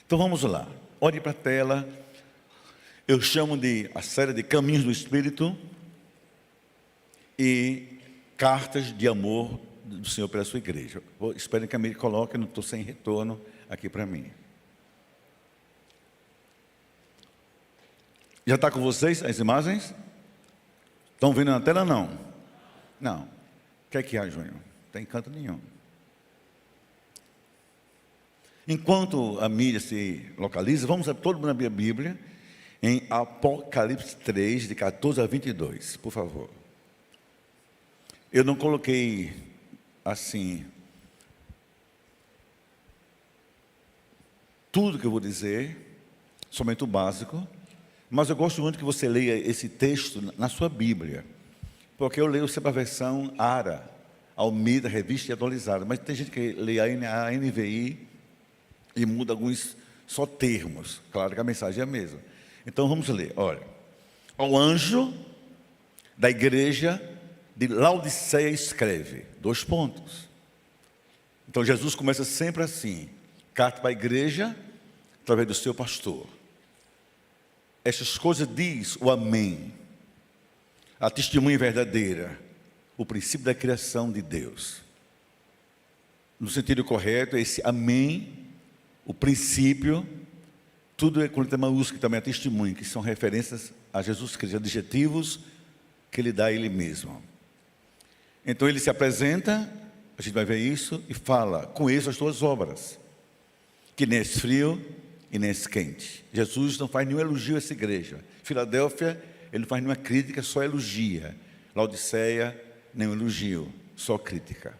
Então vamos lá, olhe para a tela. Eu chamo de a série de Caminhos do Espírito e Cartas de Amor do Senhor pela sua igreja. Espero que a Miri coloque, não estou sem retorno aqui para mim. Já está com vocês as imagens? Estão vendo na tela? Não. Não. O que é que há, Júnior? Não tem canto nenhum. Enquanto a mídia se localiza, vamos todo mundo abrir a Bíblia em Apocalipse 3, de 14 a 22, por favor. Eu não coloquei assim tudo que eu vou dizer, somente o básico, mas eu gosto muito que você leia esse texto na sua Bíblia, porque eu leio sempre a versão ARA, Almeida, Revista e Atualizada, mas tem gente que lê a NVI e muda alguns só termos. Claro que a mensagem é a mesma. Então vamos ler, olha. Ao anjo da igreja de Laodiceia escreve, 2 pontos. Então Jesus começa sempre assim, carta para a igreja, através do seu pastor. Estas coisas diz o amém, a testemunha verdadeira, o princípio da criação de Deus. No sentido correto, esse amém, o princípio, tudo é com letra maiúscula, também é testemunho, que são referências a Jesus Cristo, adjetivos que ele dá a ele mesmo. Então ele se apresenta, a gente vai ver isso, e fala, conheço as tuas obras, que nem és frio e nem és quente. Jesus não faz nenhum elogio a essa igreja. Filadélfia, ele não faz nenhuma crítica, só elogia. Laodiceia, nenhum elogio, só crítica.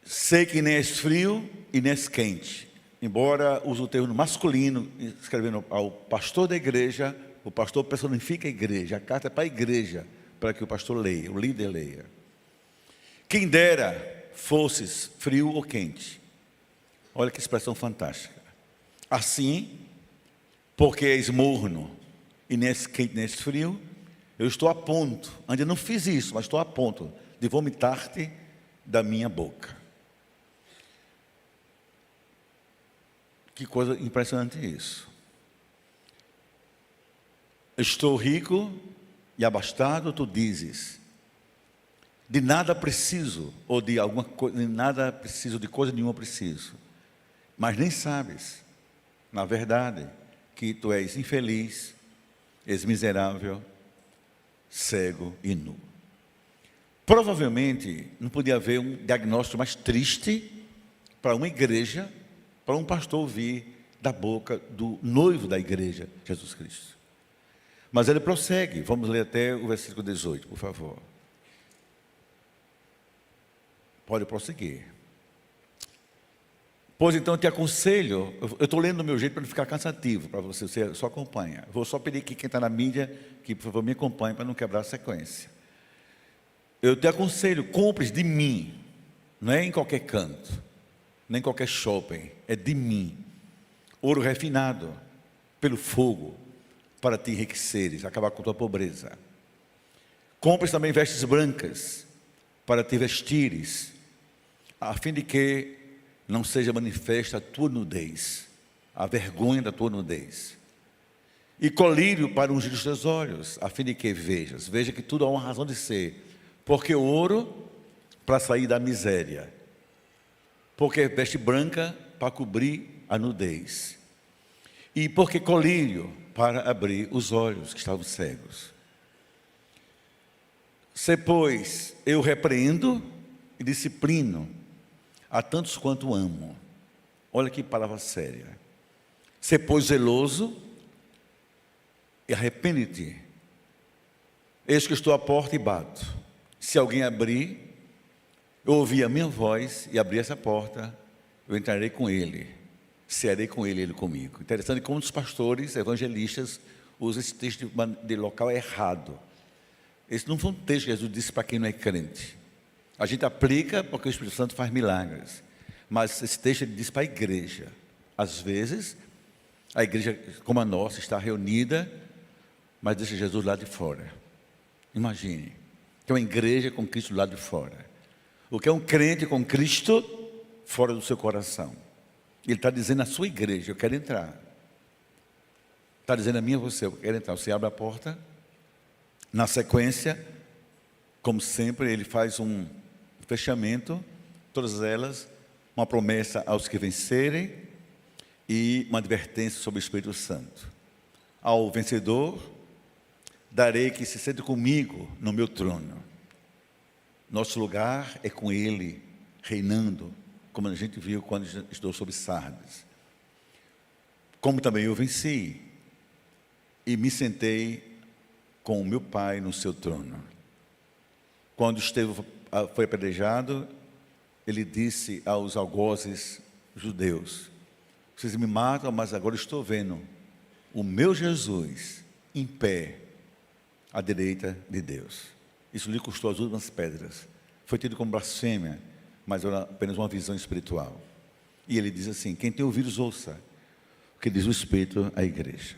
Sei que nem és frio e nem és quente. Embora use o termo masculino, escrevendo ao pastor da igreja, o pastor personifica a igreja, a carta é para a igreja, para que o pastor leia, o líder leia. Quem dera fosses frio ou quente. Olha que expressão fantástica. Assim, porque és morno e nem és quente nem és frio, eu estou a ponto, ainda não fiz isso, mas estou a ponto de vomitar-te da minha boca. Que coisa impressionante isso. Estou rico e abastado, tu dizes. De nada preciso, ou de alguma coisa, de nada preciso, de coisa nenhuma preciso. Mas nem sabes, na verdade, que tu és infeliz, és miserável, cego e nu. Provavelmente não podia haver um diagnóstico mais triste para uma igreja, para um pastor ouvir da boca do noivo da igreja, Jesus Cristo. Mas ele prossegue, vamos ler até o versículo 18, por favor. Pode prosseguir. Pois então eu te aconselho, eu estou lendo do meu jeito para não ficar cansativo, para você só acompanha. Vou só pedir que quem está na mídia, que por favor me acompanhe para não quebrar a sequência. Eu te aconselho, compres de mim, não é em qualquer canto, nem qualquer shopping, é de mim, ouro refinado pelo fogo, para te enriqueceres, acabar com tua pobreza. Compres também vestes brancas, para te vestires, a fim de que não seja manifesta a tua nudez, a vergonha da tua nudez. E colírio para ungir os teus olhos, a fim de que veja que tudo há uma razão de ser, porque o ouro para sair da miséria, porque veste branca para cobrir a nudez, e porque colírio para abrir os olhos que estavam cegos. Se, pois, eu repreendo e disciplino a tantos quanto amo. Olha que palavra séria. Se, pois, zeloso e arrepende-te. Eis que estou à porta e bato. Se alguém abrir, eu ouvir a minha voz e abrir essa porta, eu entrarei com ele, cearei com ele, ele comigo. Interessante como os pastores evangelistas usam esse texto de local errado. Esse não foi um texto que Jesus disse para quem não é crente. A gente aplica porque o Espírito Santo faz milagres, mas esse texto ele diz para a igreja. Às vezes, a igreja como a nossa está reunida, mas deixa Jesus lá de fora. Imagine, que é uma igreja com Cristo lá de fora. O que é um crente com Cristo fora do seu coração. Ele está dizendo à sua igreja: eu quero entrar. Está dizendo a mim e a você: eu quero entrar. Você abre a porta. Na sequência, como sempre, ele faz um fechamento, todas elas, uma promessa aos que vencerem e uma advertência sobre o Espírito Santo. Ao vencedor, darei que se sente comigo no meu trono. Nosso lugar é com ele, reinando, como a gente viu quando estou sobre Sardes. Como também eu venci e me sentei com o meu Pai no seu trono. Quando Estevão foi apedrejado, ele disse aos algozes judeus: vocês me matam, mas agora estou vendo o meu Jesus em pé à direita de Deus. Isso lhe custou as últimas pedras. Foi tido como blasfêmia, mas era apenas uma visão espiritual. E ele diz assim: quem tem ouvidos, ouça o que diz o Espírito à igreja.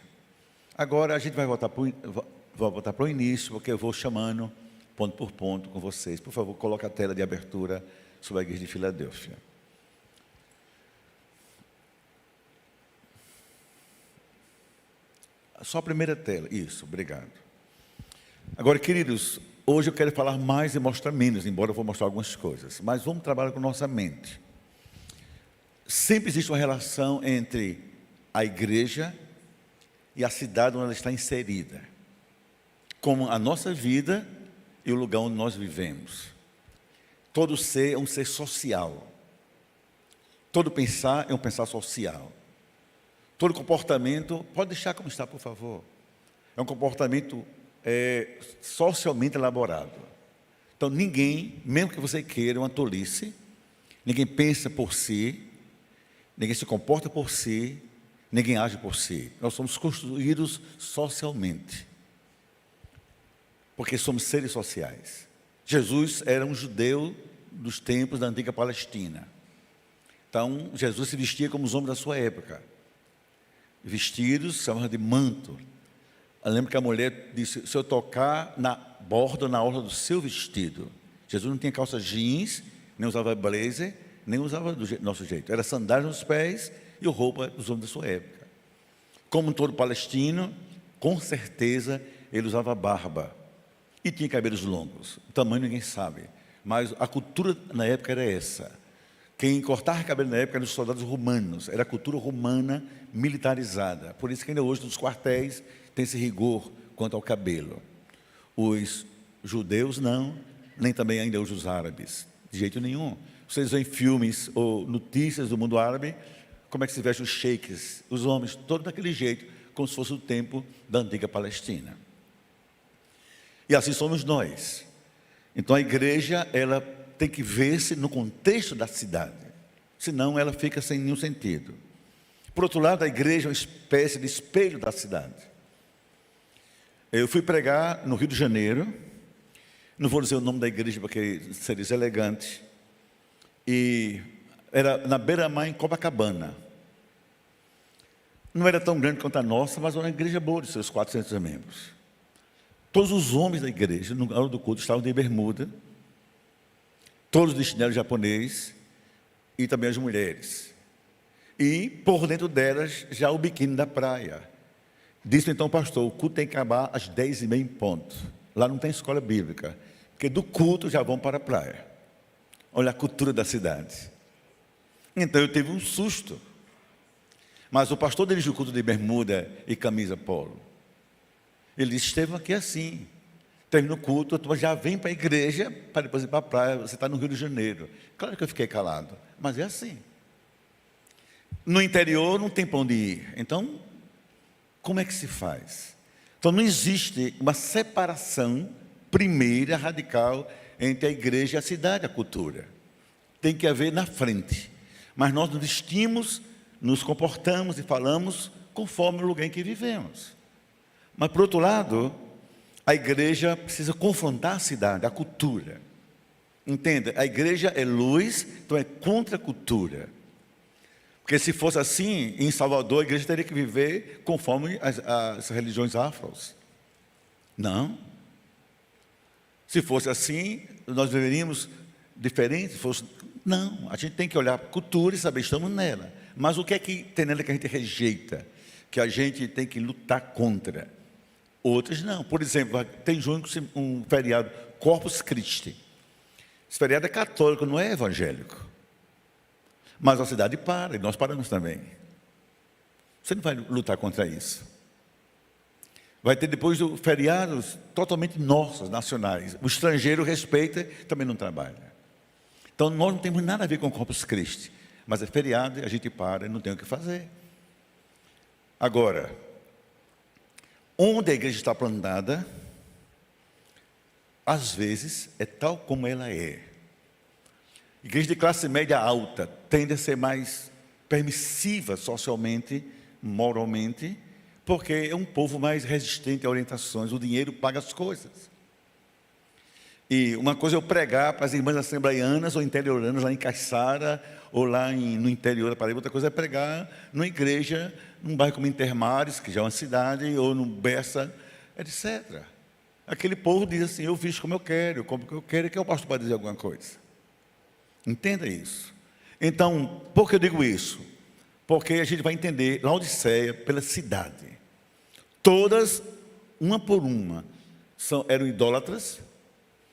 Agora a gente vai voltar para o início, porque eu vou chamando ponto por ponto com vocês. Por favor, coloque a tela de abertura sobre a igreja de Filadélfia. Só a primeira tela. Isso, obrigado. Agora, queridos, hoje eu quero falar mais e mostrar menos, embora eu vou mostrar algumas coisas. Mas vamos trabalhar com nossa mente. Sempre existe uma relação entre a igreja e a cidade onde ela está inserida, como a nossa vida e o lugar onde nós vivemos. Todo ser é um ser social. Todo pensar é um pensar social. Todo comportamento, pode deixar como está, por favor, é um comportamento socialmente elaborado. Então ninguém, mesmo que você queira uma tolice, ninguém pensa por si, ninguém se comporta por si, ninguém age por si. Nós somos construídos socialmente, porque somos seres sociais. Jesus era um judeu dos tempos da antiga Palestina. Então Jesus se vestia como os homens da sua época, vestidos, chamavam de manto. Eu lembro que a mulher disse: se eu tocar na borda, na orla do seu vestido. Jesus não tinha calça jeans, nem usava blazer, nem usava do nosso jeito. Era sandália nos pés e roupa dos homens da sua época. Como todo palestino, com certeza ele usava barba e tinha cabelos longos. O tamanho ninguém sabe, mas a cultura na época era essa. Quem cortava cabelo na época eram os soldados romanos. Era a cultura romana militarizada. Por isso que ainda hoje nos quartéis tem esse rigor quanto ao cabelo. Os judeus não, nem também ainda hoje os árabes, de jeito nenhum. Vocês veem filmes ou notícias do mundo árabe, como é que se vestem os sheiks, os homens, todos daquele jeito, como se fosse o tempo da antiga Palestina. E assim somos nós. Então a igreja, ela tem que ver-se no contexto da cidade, senão ela fica sem nenhum sentido. Por outro lado, a igreja é uma espécie de espelho da cidade. Eu fui pregar no Rio de Janeiro, não vou dizer o nome da igreja porque seria deselegante, e era na beira-mar, em Copacabana. Não era tão grande quanto a nossa, mas era uma igreja boa de seus 400 membros. Todos os homens da igreja, no hora do culto, estavam de bermuda, todos de chinelo japonês, e também as mulheres. E por dentro delas, já o biquíni da praia. Disse então o pastor: o culto tem que acabar às 10h30 em ponto. Lá não tem escola bíblica, porque do culto já vão para a praia. Olha a cultura da cidade. Então eu tive um susto. Mas o pastor dirigiu o culto de bermuda e camisa polo. Ele disse: Estevão, aqui é assim. Termina o culto, a turma já vem para a igreja para depois ir para a praia. Você está no Rio de Janeiro. Claro que eu fiquei calado, mas é assim. No interior não tem para onde ir. Então, como é que se faz? Então não existe uma separação primeira, radical, entre a igreja e a cidade, a cultura. Tem que haver na frente. Mas nós nos vestimos, nos comportamos e falamos conforme o lugar em que vivemos. Mas, por outro lado, a igreja precisa confrontar a cidade, a cultura. Entenda, a igreja é luz, então é contra a cultura. Porque se fosse assim, em Salvador, a igreja teria que viver conforme as religiões afros. Não. Se fosse assim, nós viveríamos diferente. Não, a gente tem que olhar para a cultura e saber que estamos nela. Mas o que é que tem nela que a gente rejeita? Que a gente tem que lutar contra? Outras não. Por exemplo, tem junho um feriado, Corpus Christi. Esse feriado é católico, não é evangélico. Mas a cidade para, e nós paramos também. Você não vai lutar contra isso. Vai ter depois feriados totalmente nossos, nacionais. O estrangeiro respeita, também não trabalha. Então nós não temos nada a ver com Corpus Christi. Mas é feriado, a gente para e não tem o que fazer. Agora, onde a igreja está plantada, às vezes é tal como ela é. Igreja de classe média alta tende a ser mais permissiva socialmente, moralmente, porque é um povo mais resistente a orientações, o dinheiro paga as coisas. E uma coisa é eu pregar para as irmãs assembleianas ou interioranas lá em Caiçara, ou lá no interior da Paraíba, outra coisa é pregar numa igreja, num bairro como Intermares, que já é uma cidade, ou no Bessa, etc. Aquele povo diz assim, eu visto como eu quero que eu posso para dizer alguma coisa. Entenda isso. Então, por que eu digo isso? Porque a gente vai entender Laodiceia pela cidade. Todas, uma por uma, eram idólatras,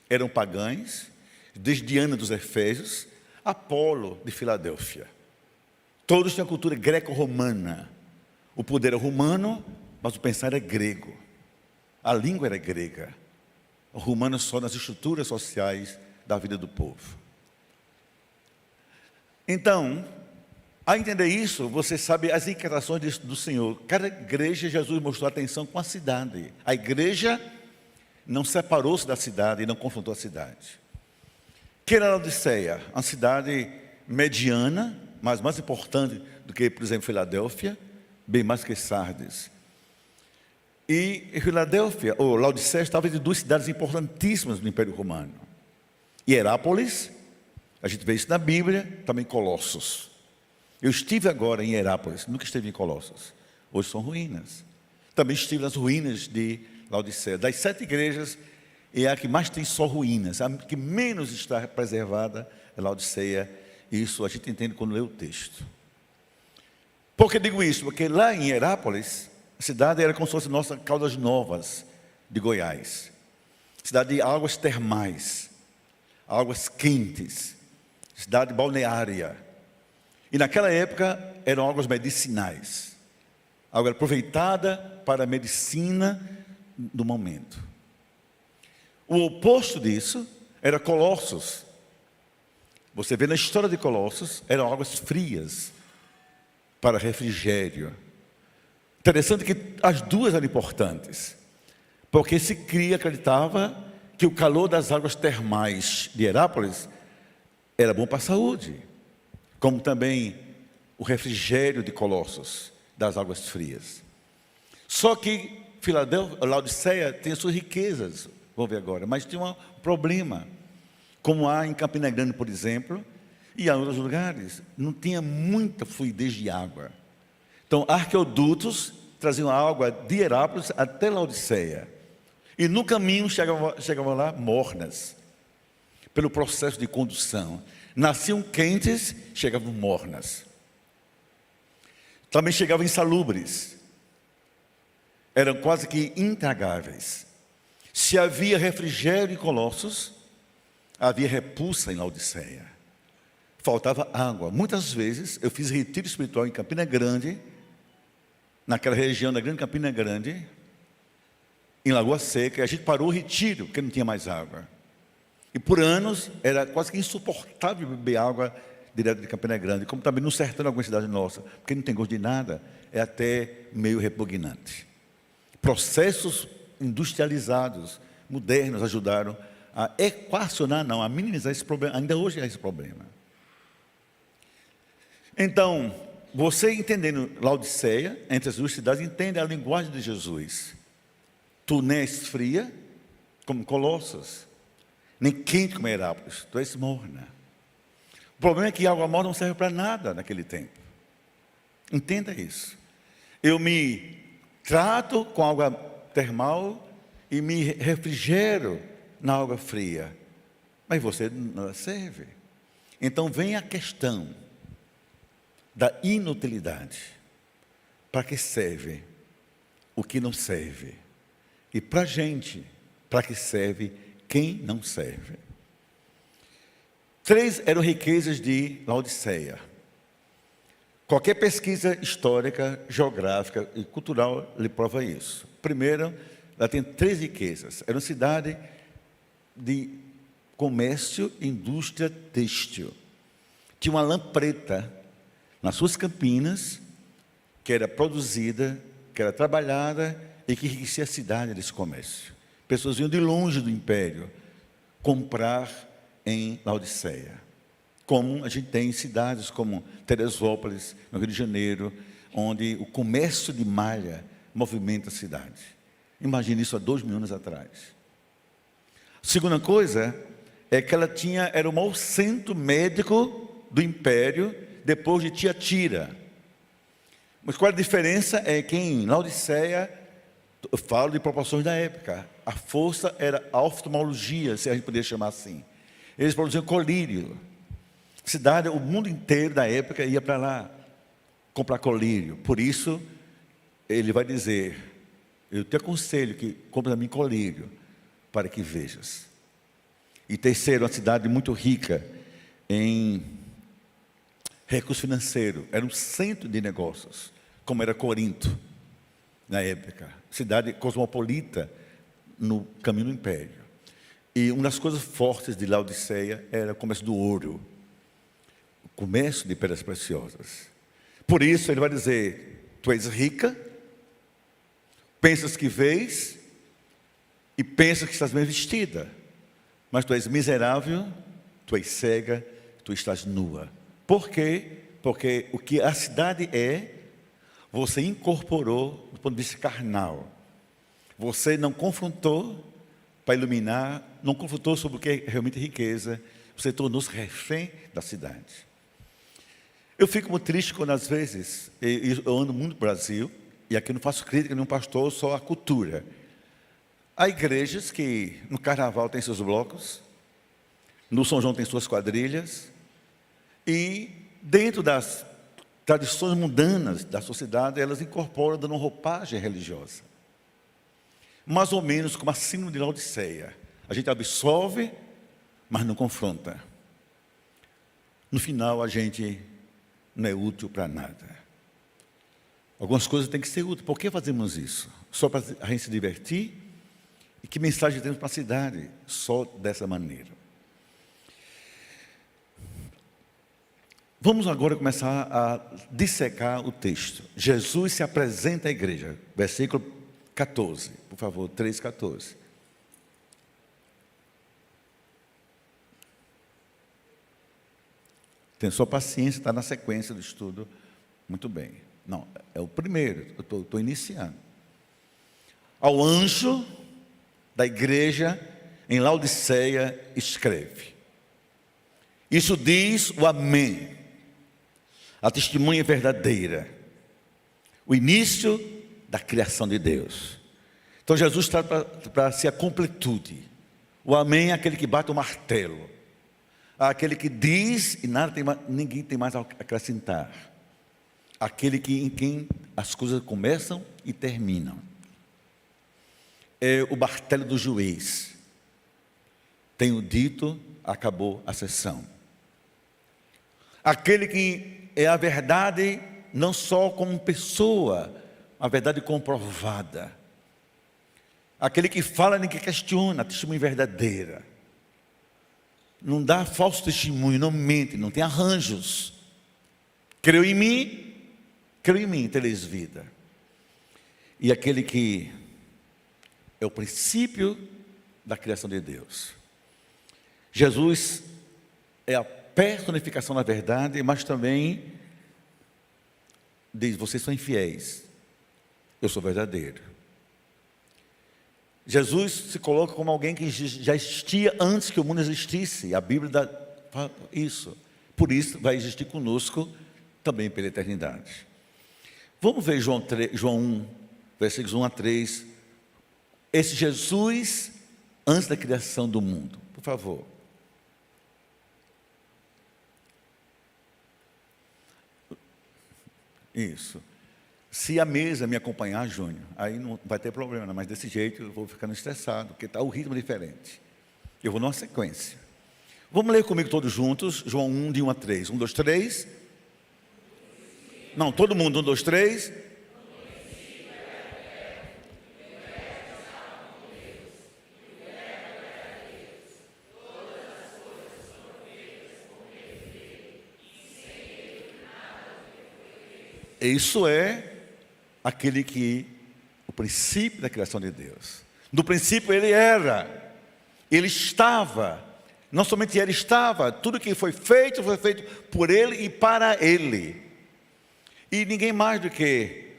eram pagãs, desde Diana dos Efésios, Apolo de Filadélfia. Todos tinham a cultura greco-romana. O poder era romano, mas o pensar era grego. A língua era grega. O romano só nas estruturas sociais da vida do povo. Então, a entender isso, você sabe as inquietações do Senhor. Cada igreja, Jesus mostrou atenção com a cidade. A igreja não separou-se da cidade e não confrontou a cidade. Que era a Laodiceia? Uma cidade mediana, mas mais importante do que, por exemplo, Filadélfia, bem mais que Sardes. E Filadélfia, ou Laodiceia, estava entre duas cidades importantíssimas do Império Romano. Hierápolis, a gente vê isso na Bíblia, também Colossos. Eu estive agora em Hierápolis, nunca esteve em Colossos. Hoje são ruínas. Também estive nas ruínas de Laodiceia. Das 7 igrejas, é a que mais tem só ruínas. A que menos está preservada é Laodiceia. Isso a gente entende quando lê o texto. Por que digo isso? Porque lá em Hierápolis, a cidade era como se fosse nossa Caldas Novas de Goiás. Cidade de águas termais, águas quentes, cidade balneária. E naquela época eram águas medicinais. Água aproveitada para a medicina do momento. O oposto disso era Colossos. Você vê na história de Colossos, eram águas frias para refrigério. Interessante que as duas eram importantes, porque se acreditava que o calor das águas termais de Hierápolis era bom para a saúde, como também o refrigério de Colossos, das águas frias. Só que Laodiceia tem as suas riquezas, vamos ver agora, mas tinha um problema, como há em Campina Grande, por exemplo, e em outros lugares, não tinha muita fluidez de água. Então, arqueodutos traziam água de Hierápolis até Laodiceia, e no caminho chegavam lá mornas, pelo processo de condução. Nasciam quentes, chegavam mornas. Também chegavam insalubres. Eram quase que intragáveis. Se havia refrigério em Colossos, havia repulsa em Laodiceia. Faltava água. Muitas vezes, eu fiz retiro espiritual em Campina Grande, naquela região da Grande Campina Grande, em Lagoa Seca, e a gente parou o retiro, porque não tinha mais água. E por anos, era quase que insuportável beber água direto de Campina Grande, como também no sertão de alguma cidade nossa, porque não tem gosto de nada, é até meio repugnante. Processos industrializados, modernos, ajudaram a equacionar, não, a minimizar esse problema. Ainda hoje é esse problema. Então, você entendendo Laodiceia, entre as duas cidades, entende a linguagem de Jesus. Tu nem és fria, como Colossos, nem quente como Hierápolis, tu és morna. O problema é que a água morna não serve para nada naquele tempo. Entenda isso. Eu me trato com água termal e me refrigero na água fria, mas você não serve. Então vem a questão: da inutilidade. Para que serve o que não serve? E para a gente, para que serve quem não serve? 3 eram riquezas de Laodiceia. Qualquer pesquisa histórica, geográfica e cultural lhe prova isso. Primeiro, ela tem 3 riquezas. Era uma cidade de comércio e indústria têxtil. Tinha uma lã preta nas suas campinas, que era produzida, que era trabalhada e que enriquecia a cidade desse comércio. Pessoas vinham de longe do império comprar em Laodiceia. Como a gente tem em cidades como Teresópolis, no Rio de Janeiro, onde o comércio de malha movimenta a cidade. Imagine isso há 2.000 anos atrás. A segunda coisa é que ela era o maior centro médico do império, depois de Tiatira. Mas qual a diferença? É que em Laodiceia, eu falo de proporções da época, a força era a oftalmologia, se a gente poderia chamar assim. Eles produziam colírio. Cidade, o mundo inteiro da época ia para lá comprar colírio. Por isso, ele vai dizer: eu te aconselho que compre a mim colírio, para que vejas. E terceiro, uma cidade muito rica em recurso financeiro. Era um centro de negócios, como era Corinto, na época. Cidade cosmopolita no caminho do império. E uma das coisas fortes de Laodiceia era o comércio do ouro. O comércio de pedras preciosas. Por isso ele vai dizer: tu és rica, pensas que vês e pensas que estás bem vestida, mas tu és miserável, tu és cega, tu estás nua. Por quê? Porque o que a cidade você incorporou do ponto de vista carnal. Você não confrontou para iluminar, não confrontou sobre o que é realmente riqueza. Você tornou-se refém da cidade. Eu fico muito triste quando às vezes, eu ando muito no Brasil, e aqui eu não faço crítica a nenhum pastor, só a cultura. Há igrejas que no carnaval tem seus blocos, no São João tem suas quadrilhas, e dentro das tradições mundanas da sociedade, elas incorporam dando uma roupagem religiosa. Mais ou menos como a síndrome de Laodiceia. A gente absolve, mas não confronta. No final, a gente não é útil para nada. Algumas coisas têm que ser úteis. Por que fazemos isso? Só para a gente se divertir? E que mensagem temos para a cidade? Só dessa maneira. Vamos agora começar a dissecar o texto. Jesus se apresenta à igreja. Versículo 14, por favor, 3:14. Tem sua paciência, está na sequência do estudo. Muito bem. Não, é o primeiro, eu estou iniciando. Ao anjo da igreja em Laodiceia escreve: isso diz o Amém, a testemunha verdadeira, o início da criação de Deus. Então Jesus está para ser a completude. O Amém é aquele que bate o martelo, aquele que diz e ninguém tem mais a acrescentar, aquele em quem as coisas começam e terminam. É o martelo do juiz. Tenho dito, acabou a sessão. Aquele que é a verdade, não só como pessoa, a verdade comprovada. Aquele que fala, ninguém questiona, a testemunha verdadeira. Não dá falso testemunho, não mente, não tem arranjos. Creu em mim, tereis vida. E aquele que é o princípio da criação de Deus. Jesus é a personificação da verdade, mas também diz: vocês são infiéis, eu sou verdadeiro. Jesus se coloca como alguém que já existia antes que o mundo existisse. A Bíblia fala isso. Por isso vai existir conosco também pela eternidade. Vamos ver João 1, versículos 1-3. Esse Jesus antes da criação do mundo. Por favor. Isso. Se a mesa me acompanhar, Júnior, aí não vai ter problema, mas desse jeito eu vou ficando estressado, porque está o ritmo diferente. Eu vou numa sequência. Vamos ler comigo todos juntos, João 1, de 1 a 3. 1, 2, 3. Não, todo mundo, 1, 2, 3. Isso é aquele que, o princípio da criação de Deus. No princípio ele era, ele estava, não somente ele estava, tudo que foi feito por ele e para ele. E ninguém mais do que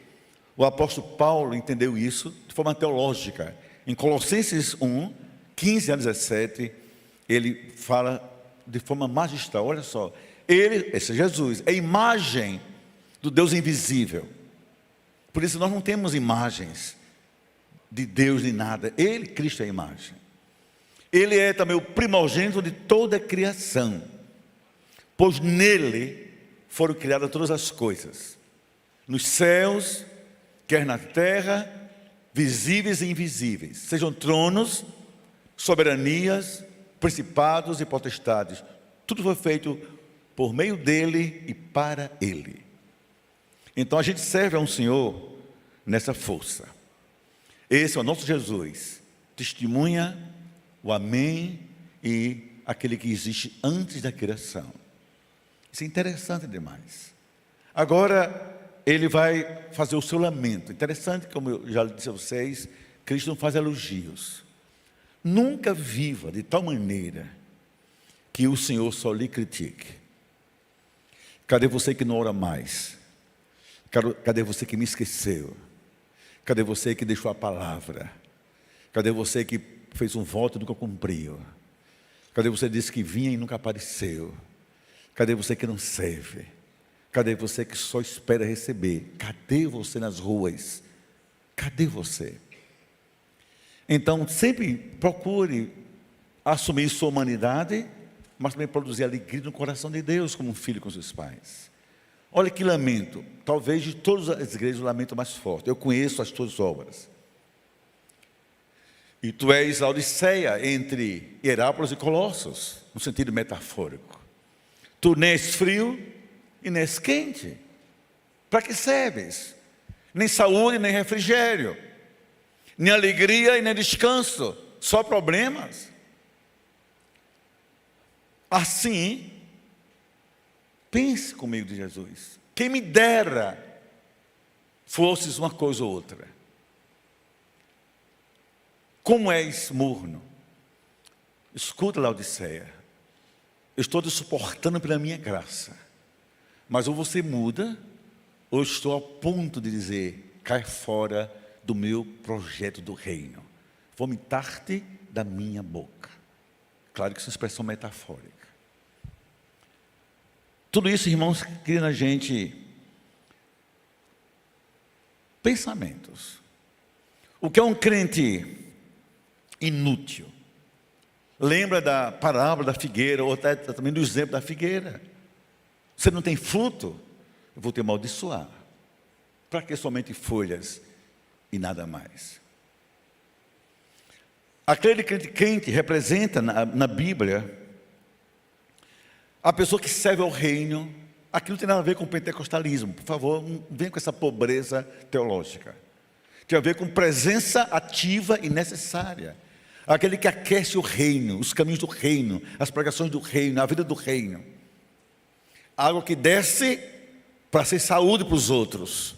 o apóstolo Paulo entendeu isso de forma teológica. Em Colossenses 1, 15 a 17, ele fala de forma magistral, olha só, ele, esse é Jesus, é a imagem do Deus invisível. Por isso nós não temos imagens de Deus nem nada. Ele, Cristo, é a imagem. Ele é também o primogênito de toda a criação, pois nele foram criadas todas as coisas, nos céus, quer na terra, visíveis e invisíveis, sejam tronos, soberanias, principados e potestades. Tudo foi feito por meio dele e para ele. Então a gente serve a um Senhor nessa força. Esse é o nosso Jesus, testemunha o amém e aquele que existe antes da criação. Isso é interessante demais. Agora ele vai fazer o seu lamento. Interessante, como eu já disse a vocês, Cristo não faz elogios. Nunca viva de tal maneira que o Senhor só lhe critique. Cadê você que não ora mais? Cadê você que me esqueceu? Cadê você que deixou a palavra? Cadê você que fez um voto e nunca cumpriu? Cadê você que disse que vinha e nunca apareceu? Cadê você que não serve? Cadê você que só espera receber? Cadê você nas ruas? Cadê você? Então, sempre procure assumir sua humanidade, mas também produzir alegria no coração de Deus, como um filho com seus pais. Olha que lamento, talvez de todas as igrejas o lamento mais forte. Eu conheço as tuas obras. E tu és Laodiceia entre Hierápolis e Colossos, no sentido metafórico. Tu nem és frio e nem és quente. Para que serves? Nem saúde, nem refrigério. Nem alegria e nem descanso. Só problemas. Assim, pense comigo de Jesus. Quem me dera fosses uma coisa ou outra. Como és morno. Escuta, Laodiceia. Eu estou te suportando pela minha graça. Mas ou você muda, ou estou a ponto de dizer, cai fora do meu projeto do reino. Vomitar-te da minha boca. Claro que isso é uma expressão metafórica. Tudo isso, irmãos, cria na gente pensamentos. O que é um crente inútil? Lembra da parábola da figueira, ou até também do exemplo da figueira. Você não tem fruto, eu vou te amaldiçoar. Para que somente folhas e nada mais? Aquele crente quente representa na Bíblia a pessoa que serve ao reino. Aqui não tem nada a ver com pentecostalismo. Por favor, não venha com essa pobreza teológica. Tem a ver com presença ativa e necessária. Aquele que aquece o reino, os caminhos do reino, as pregações do reino, a vida do reino. Algo que desce para ser saúde para os outros,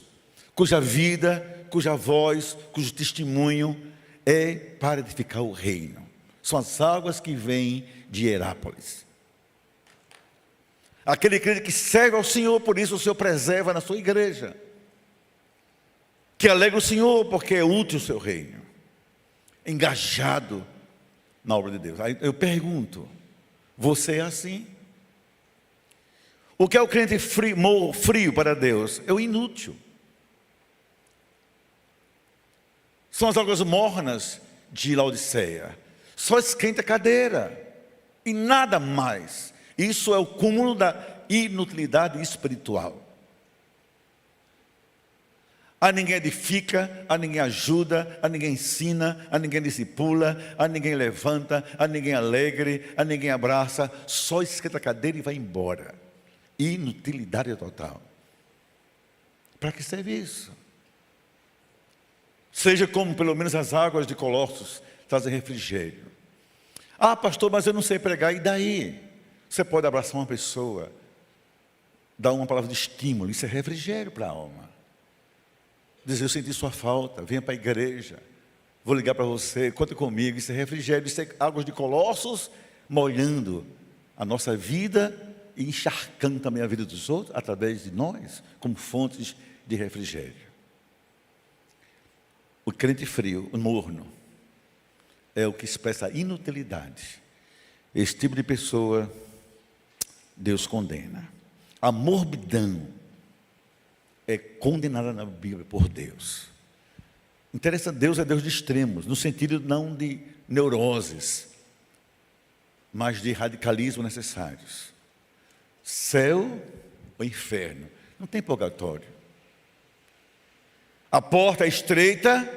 cuja vida, cuja voz, cujo testemunho é para edificar o reino. São as águas que vêm de Hierápolis. Aquele crente que serve ao Senhor, por isso o Senhor preserva na sua igreja. Que alegra o Senhor, porque é útil o seu reino. Engajado na obra de Deus. Aí eu pergunto, você é assim? O que é o crente frio para Deus? É o inútil. São as águas mornas de Laodiceia. Só esquenta a cadeira e nada mais. Isso é o cúmulo da inutilidade espiritual. A ninguém edifica, a ninguém ajuda, a ninguém ensina, a ninguém discipula, a ninguém levanta, a ninguém alegre, a ninguém abraça, só esquenta a cadeira e vai embora. Inutilidade total. Para que serve isso? Seja como pelo menos as águas de Colossos trazem refrigério. Ah, pastor, mas eu não sei pregar, e daí? Você pode abraçar uma pessoa, dar uma palavra de estímulo, isso é refrigério para a alma. Dizer, eu senti sua falta, venha para a igreja, vou ligar para você, conta comigo, isso é refrigério, isso é águas de Colossos, molhando a nossa vida e encharcando também a vida dos outros, através de nós, como fontes de refrigério. O crente frio, o morno, é o que expressa a inutilidade. Esse tipo de pessoa, Deus condena. A morbidão é condenada na Bíblia por Deus. Interessante, Deus é Deus de extremos, no sentido não de neuroses, mas de radicalismo necessários. Céu ou inferno, não tem purgatório. A porta é estreita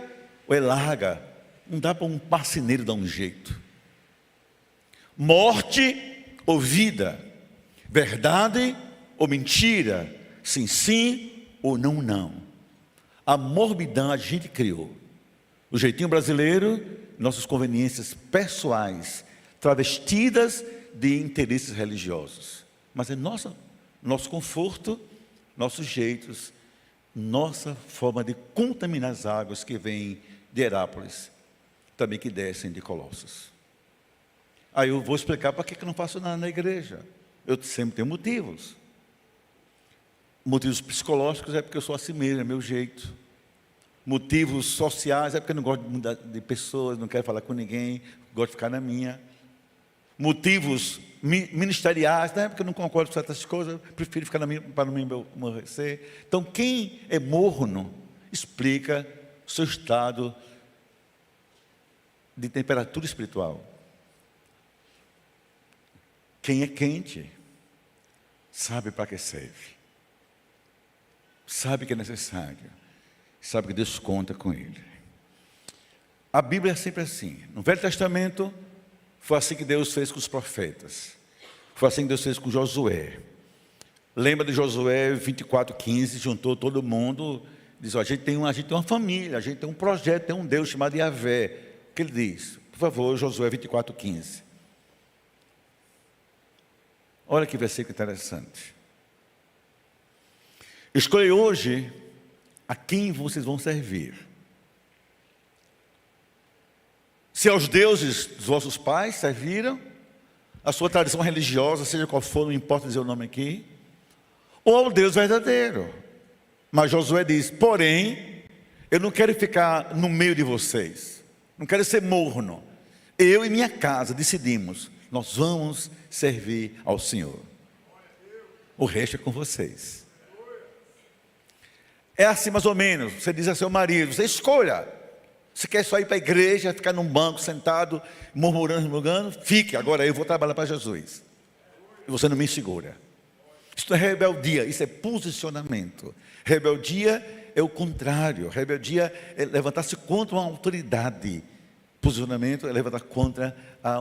ou é larga, não dá para um marceneiro dar um jeito. Morte ou vida, verdade ou mentira, sim, sim ou não, não. A morbidão a gente criou. O jeitinho brasileiro, nossas conveniências pessoais, travestidas de interesses religiosos. Mas é nosso conforto, nossos jeitos, nossa forma de contaminar as águas que vêm de Herápolis, também que descem de Colossos. Aí eu vou explicar para que eu não faço nada na igreja. Eu sempre tenho motivos. Motivos psicológicos é porque eu sou assim mesmo, é meu jeito. Motivos sociais é porque eu não gosto de mudar de pessoas, não quero falar com ninguém, gosto de ficar na minha. Motivos ministeriais, não é porque eu não concordo com certas coisas, eu prefiro ficar na minha para não me aborrecer. Então, quem é morno, explica o seu estado de temperatura espiritual. Quem é quente, sabe para que serve. Sabe que é necessário, sabe que Deus conta com ele. A Bíblia é sempre assim. No Velho Testamento, foi assim que Deus fez com os profetas. Foi assim que Deus fez com Josué. Lembra de Josué 24:15, juntou todo mundo, diz, a gente tem uma família, a gente tem um projeto, tem um Deus chamado Yahvé. O que ele diz? Por favor, Josué 24:15. Olha que versículo interessante. Escolhe hoje a quem vocês vão servir. Se aos deuses dos vossos pais serviram, a sua tradição religiosa, seja qual for, não importa dizer o nome aqui, ou ao Deus verdadeiro. Mas Josué diz, porém, eu não quero ficar no meio de vocês, não quero ser morno. Eu e minha casa decidimos, nós vamos servir ao Senhor. O resto é com vocês. É assim mais ou menos, você diz a seu marido, você escolha. Você quer só ir para a igreja, ficar num banco sentado, murmurando, fique, agora eu vou trabalhar para Jesus. E você não me segura. Isso não é rebeldia, isso é posicionamento. Rebeldia é o contrário, rebeldia é levantar-se contra uma autoridade. Posicionamento é levantar contra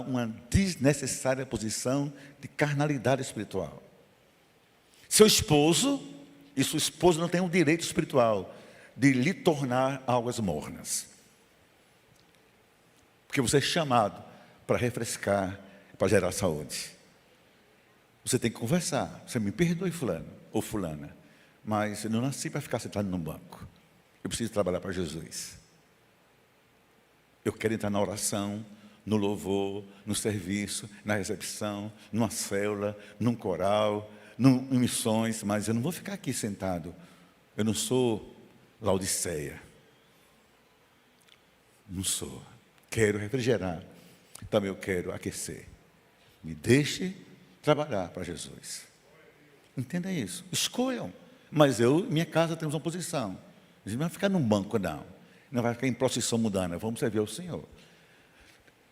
uma desnecessária posição de carnalidade espiritual. Seu esposo e sua esposa não têm o direito espiritual de lhe tornar águas mornas. Porque você é chamado para refrescar, para gerar saúde. Você tem que conversar. Você me perdoe, fulano ou fulana, mas eu não nasci para ficar sentado num banco. Eu preciso trabalhar para Jesus. Eu quero entrar na oração, no louvor, no serviço, na recepção, numa célula, num coral, em missões, mas eu não vou ficar aqui sentado. Eu não sou Laodiceia. Não sou. Quero refrigerar. Também eu quero aquecer. Me deixe trabalhar para Jesus. Entenda isso. Escolham. Mas eu e minha casa temos uma posição. A gente não vai ficar num banco, não. Não vai ficar em procissão mundana. Vamos servir ao Senhor.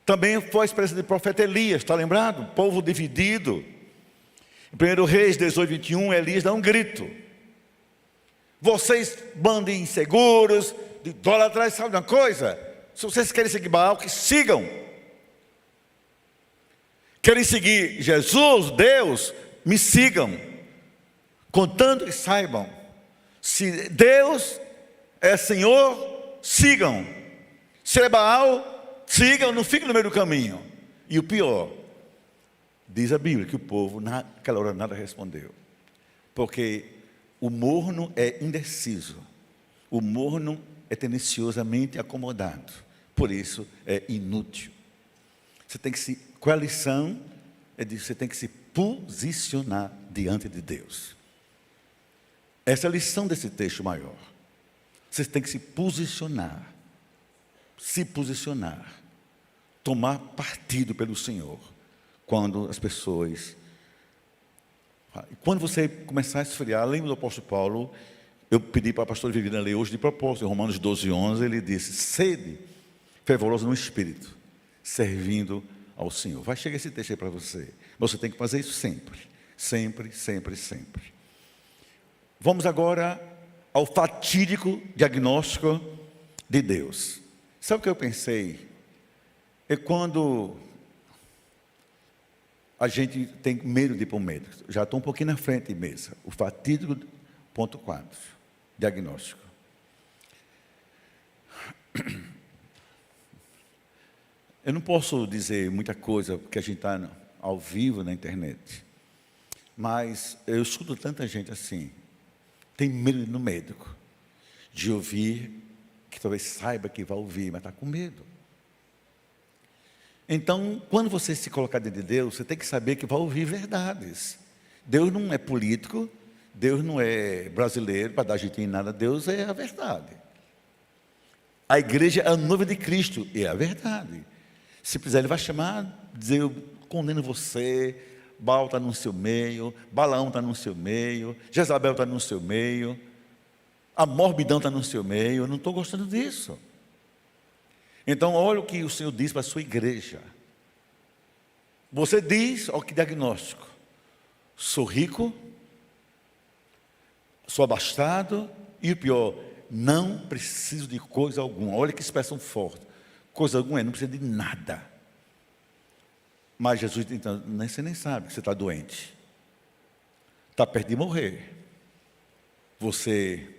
Também foi a experiência do profeta Elias. Está lembrado? Povo dividido. Em 1 Reis 18:21, Elias dá um grito. Vocês, bando de inseguros, de idólatras, sabe de uma coisa? Se vocês querem seguir Baal, que sigam. Querem seguir Jesus, Deus, me sigam. Contanto que saibam, se Deus é Senhor, sigam. Se é Baal, sigam, não fiquem no meio do caminho. E o pior, diz a Bíblia que o povo naquela hora nada respondeu. Porque o morno é indeciso. O morno é tendenciosamente acomodado. Por isso é inútil. Você tem que se, qual é a lição? Você tem que se posicionar diante de Deus. Essa é a lição desse texto maior. Você tem que se posicionar. Se posicionar. Tomar partido pelo Senhor. Quando as pessoas... Quando você começar a esfriar, lembra do apóstolo Paulo, eu pedi para a pastora Viviana ler hoje de propósito, em Romanos 12:11, ele disse, sede fervorosa no Espírito, servindo ao Senhor. Vai chegar esse texto aí para você. Você tem que fazer isso sempre. Sempre, sempre, sempre. Vamos agora ao fatídico diagnóstico de Deus. Sabe o que eu pensei? É quando a gente tem medo de ir para o médico. Já estou um pouquinho na frente de mesa. O fatídico ponto 4. Diagnóstico. Eu não posso dizer muita coisa, porque a gente está ao vivo na internet. Mas eu escuto tanta gente assim. Tem medo de ir no médico. De ouvir, que talvez saiba que vai ouvir, mas está com medo. Então, quando você se colocar diante de Deus, você tem que saber que vai ouvir verdades. Deus não é político, Deus não é brasileiro para dar jeitinho em nada, Deus é a verdade. A igreja é a noiva de Cristo, é a verdade. Se precisar, Ele vai chamar, dizer, eu condeno você, Baal está no seu meio, Balaão está no seu meio, Jezabel está no seu meio, a morbidão está no seu meio, eu não estou gostando disso. Então, olha o que o Senhor diz para a sua igreja. Você diz, olha que diagnóstico. Sou rico, sou abastado e o pior, não preciso de coisa alguma. Olha que expressão forte. Coisa alguma não precisa de nada. Mas Jesus, então, você nem sabe que você está doente. Está perto de morrer. Você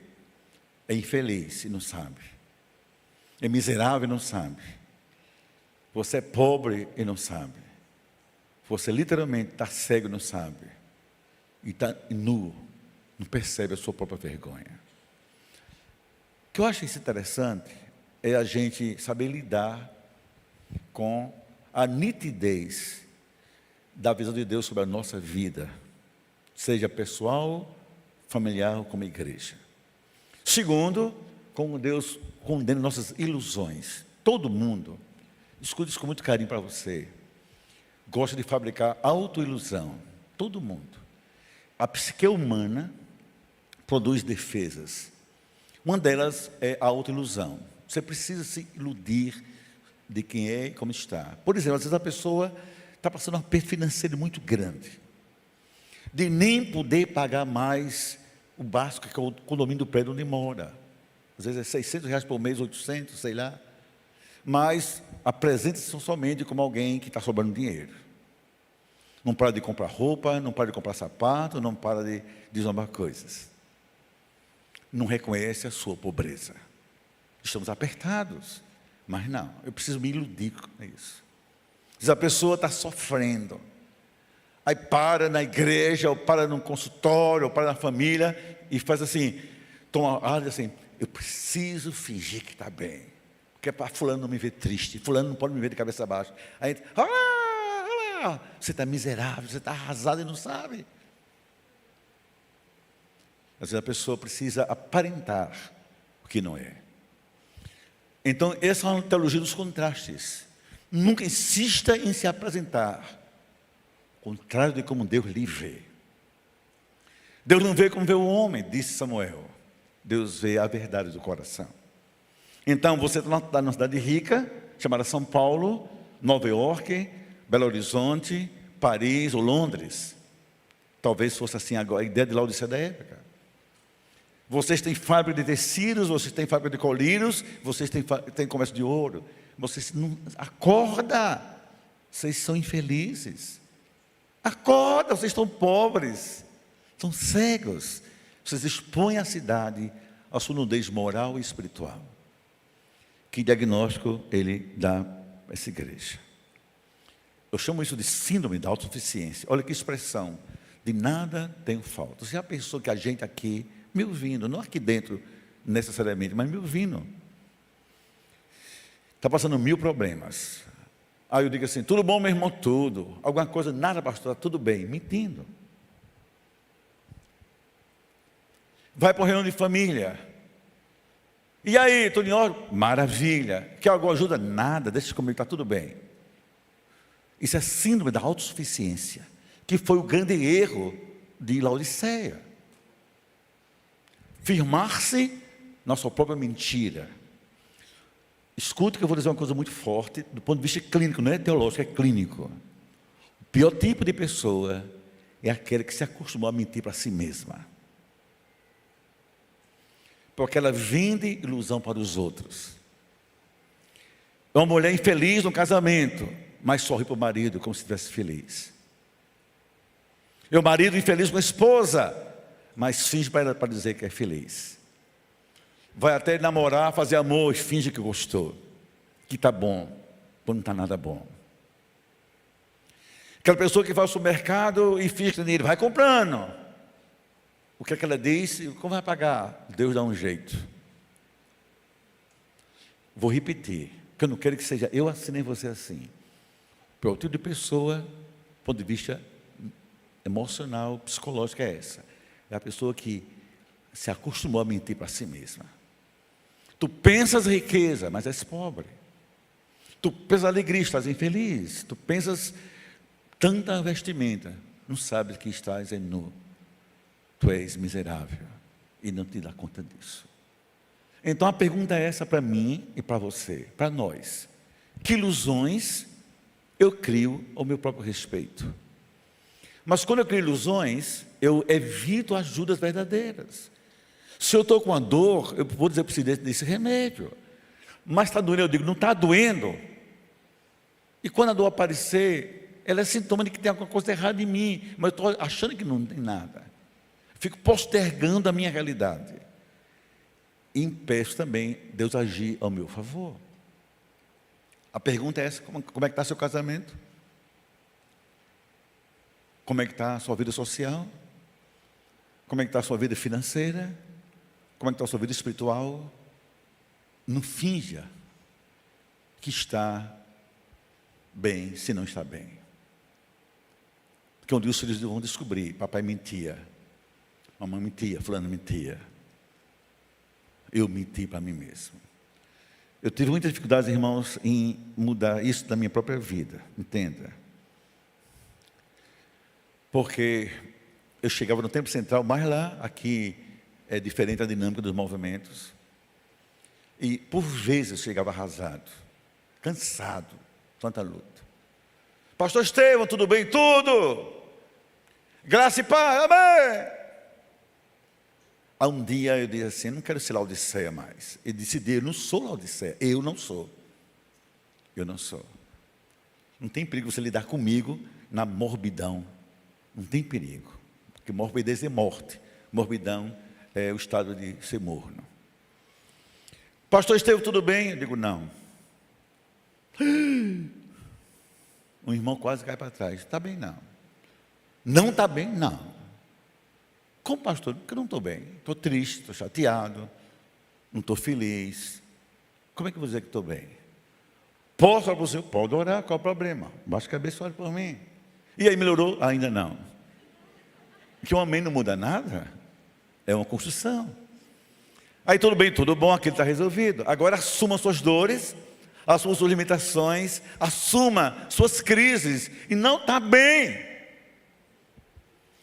é infeliz e não sabe. É miserável e não sabe. Você é pobre e não sabe. Você literalmente está cego e não sabe. E está nu, não percebe a sua própria vergonha. O que eu acho isso interessante é a gente saber lidar com a nitidez da visão de Deus sobre a nossa vida, seja pessoal, familiar ou como igreja. Segundo, como Deus condena nossas ilusões. Todo mundo, escute isso com muito carinho para você, gosta de fabricar autoilusão. Todo mundo. A psique humana produz defesas. Uma delas é a autoilusão. Você precisa se iludir de quem é e como está. Por exemplo, às vezes a pessoa está passando um aperto financeiro muito grande, de nem poder pagar mais o básico, que é o condomínio do prédio onde mora. Às vezes é R$600 por mês, 800, sei lá. Mas apresenta-se somente como alguém que está sobrando dinheiro. Não para de comprar roupa, não para de comprar sapato, não para de desonrar coisas. Não reconhece a sua pobreza. Estamos apertados. Mas não, eu preciso me iludir com isso. Diz, a pessoa está sofrendo. Aí para na igreja, ou para no consultório, ou para na família, e faz assim, assim, eu preciso fingir que está bem, porque é para fulano não me ver triste, fulano não pode me ver de cabeça baixa. Aí, olá, você está miserável, você está arrasado e não sabe. Às vezes a pessoa precisa aparentar o que não é. Então, essa é uma teologia dos contrastes. Nunca insista em se apresentar, contrário de como Deus lhe vê. Deus não vê como vê o homem, disse Samuel. Deus vê a verdade do coração. Então, você está numa cidade rica, chamada São Paulo, Nova York, Belo Horizonte, Paris ou Londres. Talvez fosse assim agora, a ideia de Laodicea da época. Vocês têm fábrica de tecidos, vocês têm fábrica de colírios, vocês têm comércio de ouro. Vocês não... Acorda! Vocês são infelizes. Acorda, vocês estão pobres. Estão cegos. Vocês expõem a cidade à sua nudez moral e espiritual. Que diagnóstico ele dá a essa igreja? Eu chamo isso de síndrome da autossuficiência. Olha que expressão. De nada tenho falta. Você já pensou que a gente aqui, me ouvindo, não aqui dentro necessariamente, mas me ouvindo, está passando 1000 problemas. Aí eu digo assim, tudo bom, meu irmão? Tudo. Alguma coisa, nada, pastor, tudo bem. Mentindo. Vai para a reunião de família. E aí, Toninho? Maravilha. Quer alguma ajuda? Nada, deixa comigo, está tudo bem. Isso é síndrome da autossuficiência, que foi o grande erro de Laodiceia. Firmar-se na sua própria mentira. Escute que eu vou dizer uma coisa muito forte, do ponto de vista clínico, não é teológico, é clínico. O pior tipo de pessoa é aquela que se acostumou a mentir para si mesma. Porque ela vende ilusão para os outros. É uma mulher infeliz no casamento, mas sorri para o marido como se estivesse feliz. É o marido infeliz com a esposa, mas finge para ela para dizer que é feliz. Vai até namorar, fazer amor e finge que gostou, que está bom, quando não está nada bom. Aquela pessoa que vai ao supermercado e finge que tem dinheiro, vai comprando. O que é que ela diz? Como vai pagar? Deus dá um jeito. Vou repetir, porque eu não quero que seja eu assim nem você assim. O tipo de pessoa, do ponto de vista emocional, psicológico, é essa. É a pessoa que se acostumou a mentir para si mesma. Tu pensas riqueza, mas és pobre. Tu pensas alegria, estás infeliz. Tu pensas tanta vestimenta, não sabes que estás nu. Tu és miserável e não te dá conta disso. Então a pergunta é essa para mim e para você, para nós. Que ilusões eu crio ao meu próprio respeito? Mas quando eu crio ilusões, eu evito ajudas verdadeiras. Se eu estou com uma dor, eu vou dizer para você desse remédio. Mas está doendo, eu digo, não está doendo. E quando a dor aparecer, ela é sintoma de que tem alguma coisa errada em mim, mas eu estou achando que não tem nada. Fico postergando a minha realidade. E impeço também Deus agir ao meu favor. A pergunta é essa, como é que está seu casamento? Como é que está a sua vida social? Como é que está a sua vida financeira? Como é que está a sua vida espiritual? Não finja que está bem, se não está bem. Porque um dia os filhos vão descobrir, papai mentia, mamãe mentia, fulano mentia. Eu menti para mim mesmo. Eu tive muitas dificuldades, irmãos, em mudar isso da minha própria vida, entenda. Porque eu chegava no tempo central, mas lá, aqui é diferente a dinâmica dos movimentos. E por vezes eu chegava arrasado, cansado, tanta luta. Pastor Estevão, tudo bem? Tudo! Graça e paz, amém! Aí um dia eu disse assim, não quero ser Laodiceia mais. Eu decidi, eu não sou Laodiceia, eu não sou. Eu não sou. Não tem perigo você lidar comigo na morbidão. Não tem perigo. Porque morbidez é morte. Morbidão é o estado de ser morno. Pastor Estevão, tudo bem? Eu digo, não. Um irmão quase cai para trás. Está bem, não. Não está bem, não. Como pastor? Porque eu não estou bem. Estou triste, estou chateado, não estou feliz. Como é que eu vou dizer que estou bem? Posso orar por você? Pode orar, qual é o problema? Baixa a cabeça e ore por mim. E aí melhorou? Ainda não. Que um amém não muda nada. É uma construção. Aí tudo bem, tudo bom, aquilo está resolvido. Agora assuma suas dores, assuma suas limitações, assuma suas crises. E não está bem.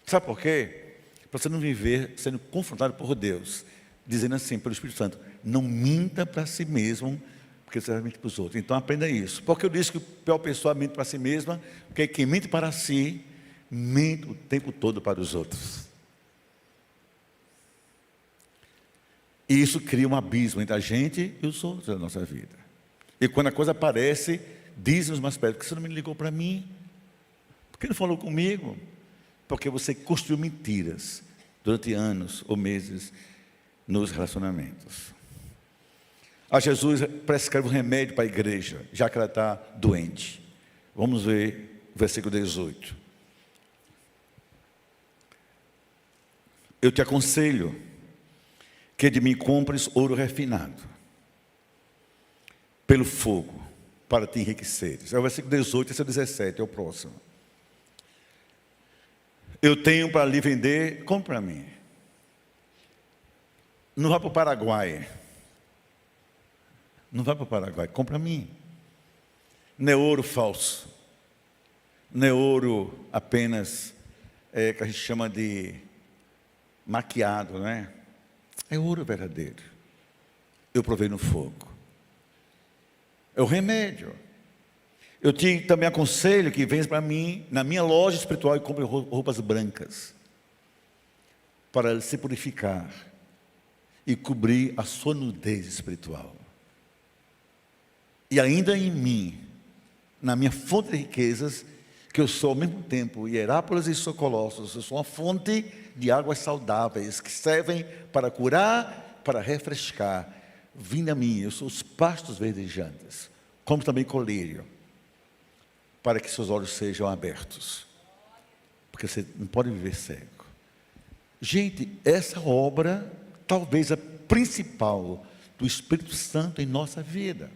Sabe por quê? Para você não viver sendo confrontado por Deus, dizendo assim, pelo Espírito Santo, não minta para si mesmo, porque você vai mentir para os outros. Então aprenda isso. Porque eu disse que a pior pessoa mente para si mesma, porque quem mente para si, mente o tempo todo para os outros. E isso cria um abismo entre a gente e os outros da nossa vida. E quando a coisa aparece, dizem os mais perto: por que você não me ligou para mim? Por que não falou comigo? Porque você construiu mentiras durante anos ou meses nos relacionamentos. A Jesus prescreve um remédio para a igreja, já que ela está doente. Vamos ver o versículo 18. Eu te aconselho que de mim compres ouro refinado pelo fogo, para te enriqueceres. É o versículo 18, esse é o 17, é o próximo. Eu tenho para lhe vender, compre para mim. Não vá para o Paraguai. Não vá para o Paraguai, compre para mim. Não é ouro falso. Não é ouro apenas, que a gente chama de maquiado, não é? É ouro verdadeiro. Eu provei no fogo. É o remédio. Eu te também aconselho que venha para mim, na minha loja espiritual, e compre roupas brancas, para se purificar e cobrir a sua nudez espiritual. E ainda em mim, na minha fonte de riquezas, que eu sou ao mesmo tempo Hierápolis e sou Colossos, eu sou uma fonte de águas saudáveis, que servem para curar, para refrescar. Vinde a mim, eu sou os pastos verdejantes, como também colírio, para que seus olhos sejam abertos, porque você não pode viver cego. Gente, essa obra, talvez a principal do Espírito Santo em nossa vida.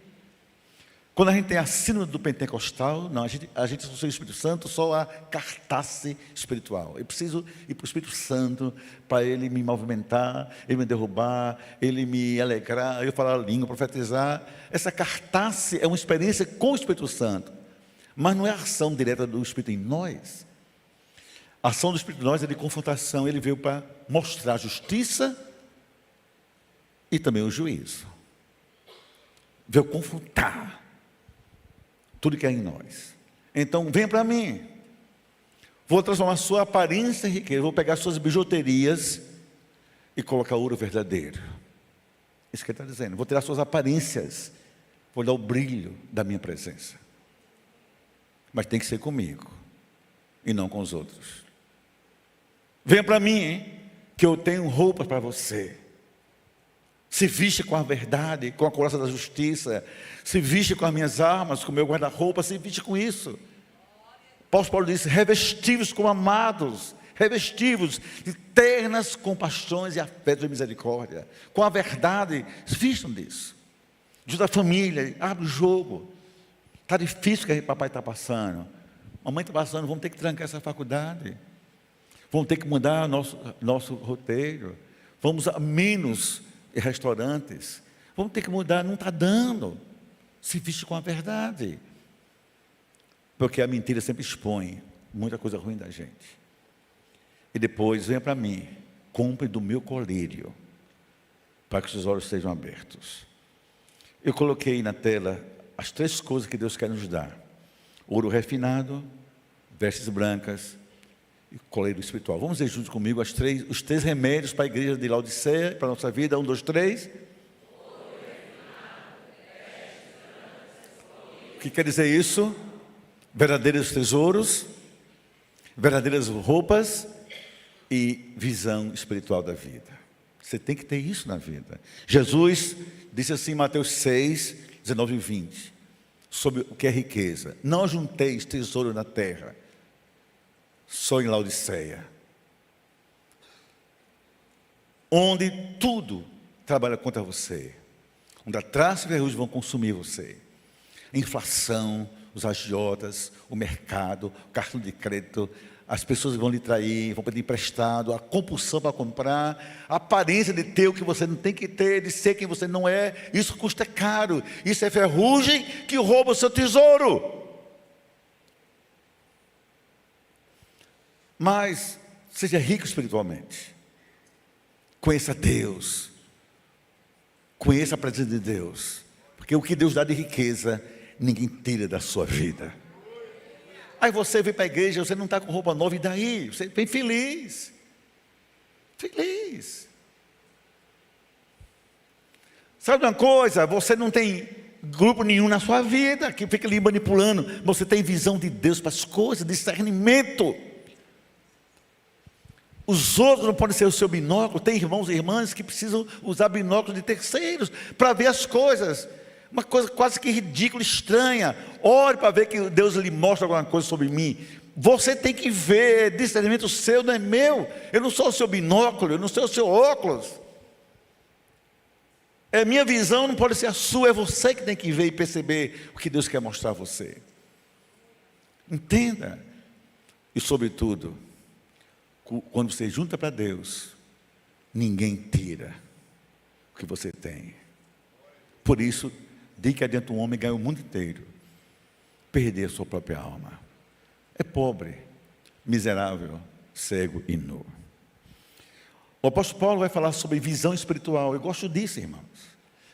Quando a gente tem a síndrome do pentecostal, não, a gente só tem o Espírito Santo, só a cartaz espiritual. Eu preciso ir para o Espírito Santo para ele me movimentar, ele me derrubar, ele me alegrar, eu falar a língua, profetizar. Essa cartaz é uma experiência com o Espírito Santo, mas não é a ação direta do Espírito em nós. A ação do Espírito em nós é de confrontação. Ele veio para mostrar a justiça e também o juízo. Veio confrontar tudo que é em nós. Então, venha para mim. Vou transformar sua aparência em riqueza. Vou pegar suas bijuterias e colocar ouro verdadeiro. Isso que ele está dizendo. Vou tirar suas aparências. Vou dar o brilho da minha presença. Mas tem que ser comigo e não com os outros. Venha para mim, hein, que eu tenho roupas para você. Se viste com a verdade, com a couraça da justiça. Se viste com as minhas armas, com o meu guarda-roupa. Se viste com isso. Paulo disse: revestivos como amados, revestivos de ternas compaixões e afetos de misericórdia. Com a verdade, vistam disso. Ajuda a família, abre o jogo. Está difícil o que o papai está passando. Mamãe está passando, vamos ter que trancar essa faculdade. Vamos ter que mudar nosso roteiro. Vamos a menos restaurantes. Vamos ter que mudar, não está dando. Se viste com a verdade. Porque a mentira sempre expõe muita coisa ruim da gente. E depois, venha para mim, compre do meu colírio, para que os seus olhos sejam abertos. Eu coloquei na tela as 3 coisas que Deus quer nos dar: ouro refinado, vestes brancas e colírio espiritual. Vamos ver juntos comigo os 3 remédios para a igreja de Laodiceia, para a nossa vida. 1, 2, 3. O que quer dizer isso? Verdadeiros tesouros, verdadeiras roupas e visão espiritual da vida. Você tem que ter isso na vida. Jesus disse assim em Mateus 6, 19 e 20, sobre o que é riqueza: não junteis tesouro na terra, só em Laodiceia, onde tudo trabalha contra você, onde a traça e ferrugem vão consumir você. A inflação, os agiotas, o mercado, o cartão de crédito, as pessoas vão lhe trair, vão pedir emprestado, a compulsão para comprar, a aparência de ter o que você não tem que ter, de ser quem você não é. Isso custa caro. Isso é ferrugem que rouba o seu tesouro. Mas seja rico espiritualmente. Conheça Deus. Conheça a presença de Deus. Porque o que Deus dá de riqueza, ninguém tira da sua vida. Aí você vem para a igreja, você não está com roupa nova, e daí? Você vem feliz. Feliz. Sabe uma coisa? Você não tem grupo nenhum na sua vida que fica ali manipulando. Você tem visão de Deus para as coisas, discernimento. Os outros não podem ser o seu binóculo. Tem irmãos e irmãs que precisam usar binóculos de terceiros para ver as coisas. Uma coisa quase que ridícula, estranha. Ore para ver que Deus lhe mostra alguma coisa sobre mim. Você tem que ver, discernimento seu não é meu. Eu não sou o seu binóculo, eu não sou o seu óculos. É minha visão, não pode ser a sua, é você que tem que ver e perceber o que Deus quer mostrar a você. Entenda. E sobretudo, quando você junta para Deus, ninguém tira o que você tem. Por isso, diga que adianta um homem ganhar o mundo inteiro, perder a sua própria alma. É pobre, miserável, cego e nu. O apóstolo Paulo vai falar sobre visão espiritual. Eu gosto disso, irmãos.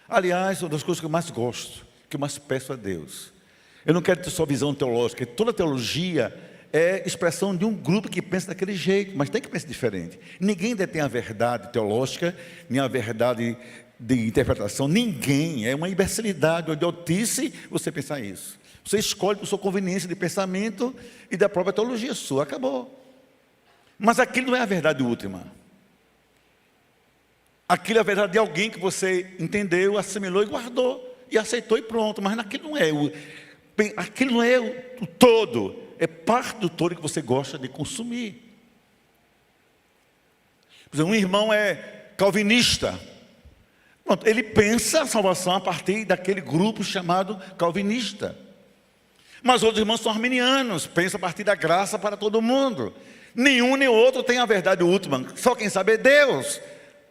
Aliás, uma das coisas que eu mais gosto, que eu mais peço a Deus. Eu não quero ter só visão teológica. Toda teologia é expressão de um grupo que pensa daquele jeito, mas tem que pensar diferente. Ninguém detém a verdade teológica, nem a verdade de interpretação. Ninguém. É uma imbecilidade, uma idiotice você pensar isso. Você escolhe por sua conveniência de pensamento e da própria teologia sua. Acabou. Mas aquilo não é a verdade última. Aquilo é a verdade de alguém que você entendeu, assimilou e guardou, e aceitou e pronto. Mas aquilo não é o todo, é parte do todo que você gosta de consumir. Por exemplo, um irmão é calvinista. Pronto, ele pensa a salvação a partir daquele grupo chamado calvinista. Mas outros irmãos são arminianos, pensam a partir da graça para todo mundo. Nenhum nem outro tem a verdade última, só quem sabe é Deus.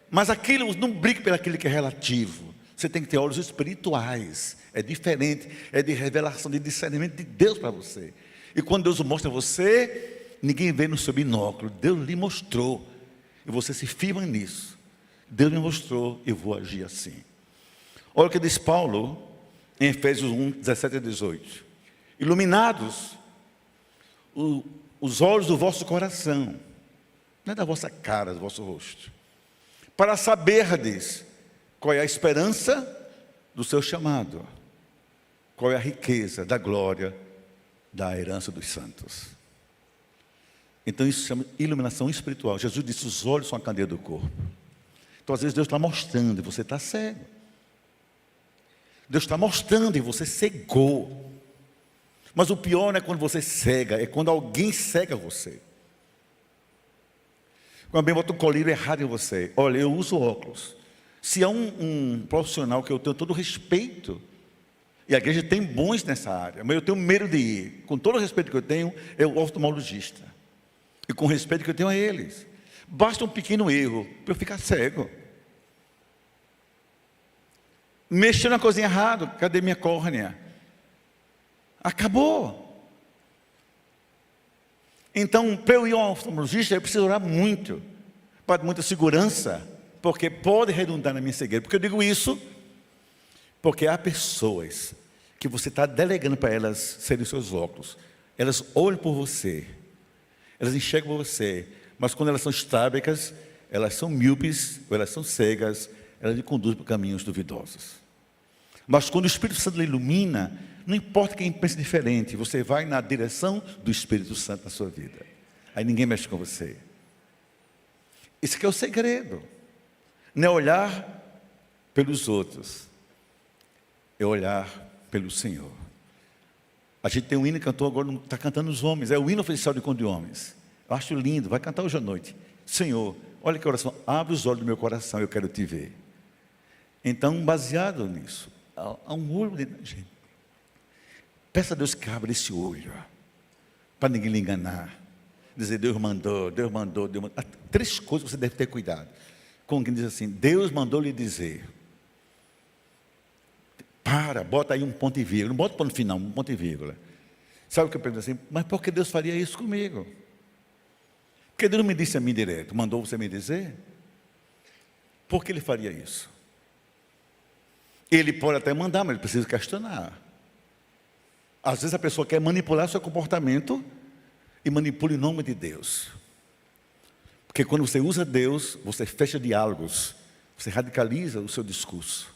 Mas aquilo, não brigue pelo aquilo que é relativo. Você tem que ter olhos espirituais. É diferente, é de revelação, de discernimento de Deus para você. E quando Deus mostra a você, ninguém vê no seu binóculo. Deus lhe mostrou. E você se firma nisso. Deus me mostrou, eu vou agir assim. Olha o que diz Paulo em Efésios 1, 17 a 18. Iluminados os olhos do vosso coração, não é da vossa cara, do vosso rosto, para saberdes qual é a esperança do seu chamado, qual é a riqueza da glória da herança dos santos. Então isso se chama iluminação espiritual. Jesus disse, os olhos são a candeia do corpo. Então às vezes Deus está mostrando e você está cego. Deus está mostrando e você cegou. Mas o pior não é quando você cega, é quando alguém cega você. Quando alguém bota um colírio errado em você. Olha, eu uso óculos. Se há um profissional que eu tenho todo o respeito, e a igreja tem bons nessa área, mas eu tenho medo de ir, com todo o respeito que eu tenho, é o oftalmologista. E com o respeito que eu tenho a eles. Basta um pequeno erro para eu ficar cego. Mexer na coisinha errada, cadê minha córnea? Acabou. Então, para eu ir ao oftalmologista, eu preciso orar muito, para muita segurança, porque pode redundar na minha cegueira. Porque eu digo isso, porque há pessoas que você está delegando para elas serem seus óculos. Elas olham por você, elas enxergam por você, mas quando elas são estrábicas, elas são míopes, ou elas são cegas, elas lhe conduzem por caminhos duvidosos. Mas quando o Espírito Santo lhe ilumina, não importa quem pense diferente, você vai na direção do Espírito Santo na sua vida. Aí ninguém mexe com você. Isso que é o segredo. Não é olhar pelos outros, é olhar pelo Senhor. A gente tem um hino que cantou agora, não está cantando os homens, é o hino oficial de encontro de homens. Eu acho lindo, vai cantar hoje à noite. Senhor, olha que oração, abre os olhos do meu coração, eu quero te ver. Então, baseado nisso, há um olho dentro da gente. Peça a Deus que abra esse olho, para ninguém lhe enganar. Dizer, Deus mandou, Deus mandou, Deus mandou. Há 3 coisas que você deve ter cuidado. Como quem diz assim, Deus mandou lhe dizer. Bota aí um ponto e vírgula. Não bota ponto final, um ponto e vírgula. Sabe o que eu pergunto assim? Mas por que Deus faria isso comigo? Porque Deus não me disse a mim direto, mandou você me dizer? Por que Ele faria isso? Ele pode até mandar, mas Ele precisa questionar. Às vezes a pessoa quer manipular seu comportamento e manipula em nome de Deus. Porque quando você usa Deus, você fecha diálogos, você radicaliza o seu discurso.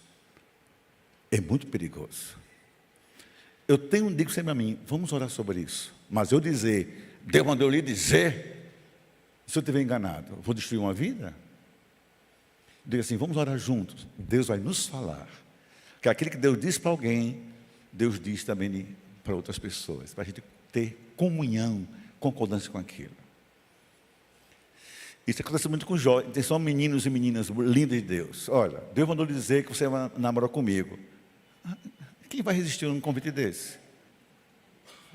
É muito perigoso. Eu digo sempre a mim, vamos orar sobre isso. Mas eu dizer, Deus mandou eu lhe dizer, se eu estiver enganado, eu vou destruir uma vida? Diga assim, vamos orar juntos. Deus vai nos falar. Que aquilo que Deus diz para alguém, Deus diz também para outras pessoas. Para a gente ter comunhão, concordância com aquilo. Isso acontece muito com jovens. Tem só meninos e meninas lindos de Deus. Olha, Deus mandou lhe dizer que você vai namorar comigo. Quem vai resistir a um convite desse?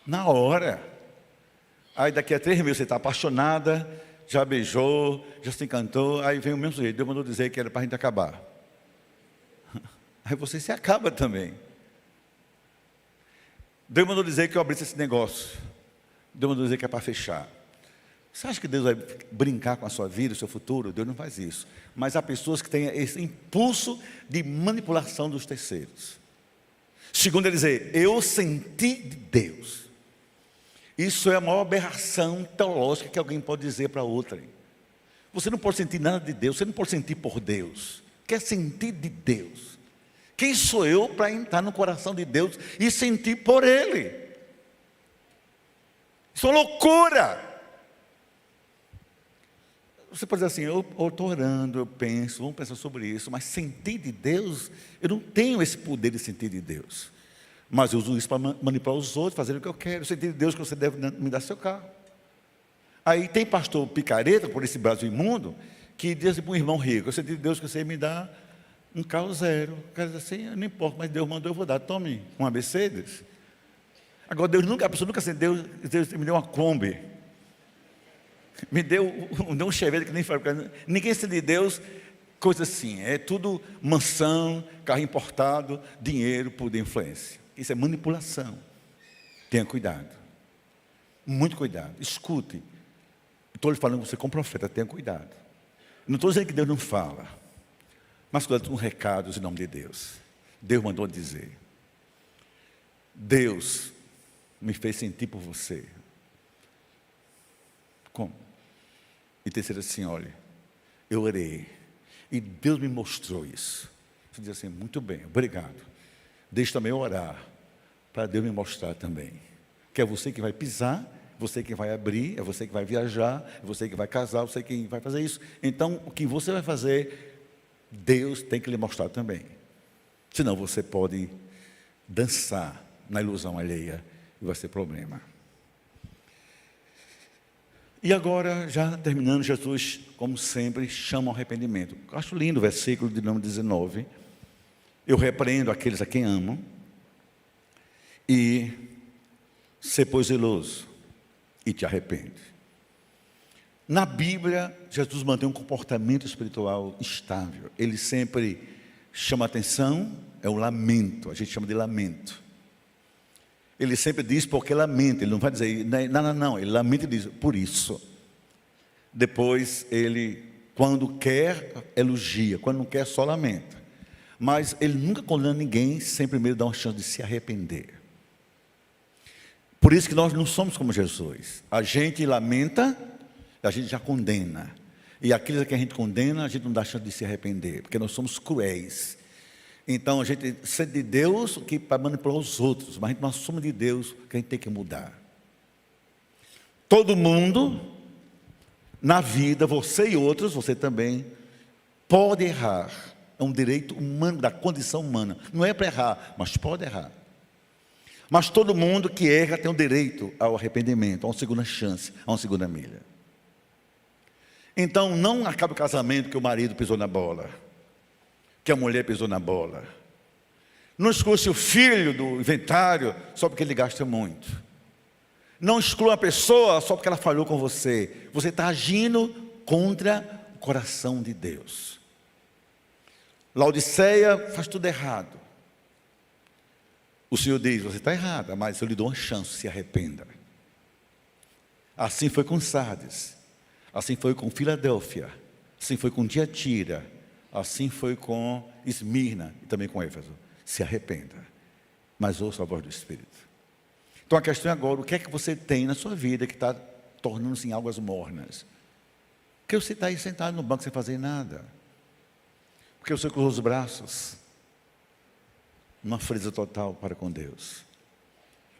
Na hora. Aí daqui a 3 meses você está apaixonada, já beijou, já se encantou, aí vem o mesmo jeito. Deus mandou dizer que era para a gente acabar. Aí você se acaba também. Deus mandou dizer que eu abrisse esse negócio. Deus mandou dizer que é para fechar. Você acha que Deus vai brincar com a sua vida, o seu futuro? Deus não faz isso. Mas há pessoas que têm esse impulso de manipulação dos terceiros. Segundo ele dizer, eu senti de Deus. Isso é a maior aberração teológica que alguém pode dizer para outra. Você não pode sentir nada de Deus, você não pode sentir por Deus. Quer sentir de Deus. Quem sou eu para entrar no coração de Deus e sentir por Ele? Isso é uma loucura. Você pode dizer assim, eu estou orando, eu penso, vamos pensar sobre isso, mas sentir de Deus, eu não tenho esse poder de sentir de Deus. Mas eu uso isso para manipular os outros, fazer o que eu quero. Sentir de Deus que você deve me dar seu carro. Aí tem pastor picareta, por esse Brasil imundo, que diz assim para um irmão rico, eu senti de Deus que você me dá um carro zero. O cara diz assim, não importa, mas Deus mandou, eu vou dar. Tome uma Mercedes. Agora, a pessoa nunca sentiu, Deus me deu uma Kombi. Me deu um Chevette que nem fabrica. Ninguém sente de Deus coisa assim. É tudo mansão, carro importado, dinheiro, poder, influência. Isso é manipulação. Tenha cuidado. Muito cuidado. Escute. Estou lhe falando você como profeta, tenha cuidado. Não estou dizendo que Deus não fala. Mas cuidado com recados em nome de Deus. Deus mandou dizer. Deus me fez sentir por você. Como? E terceiro assim, olha, eu orei. E Deus me mostrou isso. Você diz assim, muito bem, obrigado. Deixa também eu orar, para Deus me mostrar também. Que é você que vai pisar, você que vai abrir, é você que vai viajar, é você que vai casar, você que vai fazer isso. Então, o que você vai fazer, Deus tem que lhe mostrar também. Senão você pode dançar na ilusão alheia e vai ser problema. E agora, já terminando, Jesus, como sempre, chama ao arrependimento. Acho lindo o versículo de número 19. Eu repreendo aqueles a quem amo. E ser pois zeloso e te arrepende. Na Bíblia, Jesus mantém um comportamento espiritual estável. Ele sempre chama atenção, é o lamento, a gente chama de lamento. Ele sempre diz porque lamenta, ele não vai dizer, não, ele lamenta e diz, por isso. Depois ele, quando quer, elogia, quando não quer, só lamenta. Mas ele nunca condena ninguém sem primeiro dar uma chance de se arrepender. Por isso que nós não somos como Jesus. A gente lamenta, a gente já condena. E aqueles que a gente condena, a gente não dá chance de se arrepender, porque nós somos cruéis. Então a gente sente de Deus que para manipular os outros, mas a gente não assume de Deus que a gente tem que mudar. Todo mundo, na vida, você e outros, você também, pode errar. É um direito humano, da condição humana. Não é para errar, mas pode errar. Mas todo mundo que erra tem o direito ao arrependimento, a uma segunda chance, a uma segunda milha. Então não acaba o casamento que o marido pisou na bola, que a mulher pisou na bola. Não exclua seu filho do inventário só porque ele gasta muito. Não exclua a pessoa só porque ela falhou com você. Você está agindo contra o coração de Deus. Laodiceia faz tudo errado. O Senhor diz, você está errada, mas eu lhe dou uma chance, se arrependa. Assim foi com Sardes, assim foi com Filadélfia, assim foi com Tiatira, assim foi com Esmirna e também com Éfeso. Se arrependa, mas ouça a voz do Espírito. Então a questão é agora, o que é que você tem na sua vida que está tornando-se em águas mornas? Porque você está aí sentado no banco sem fazer nada. Porque você cruzou os braços. numa frieza total para com Deus.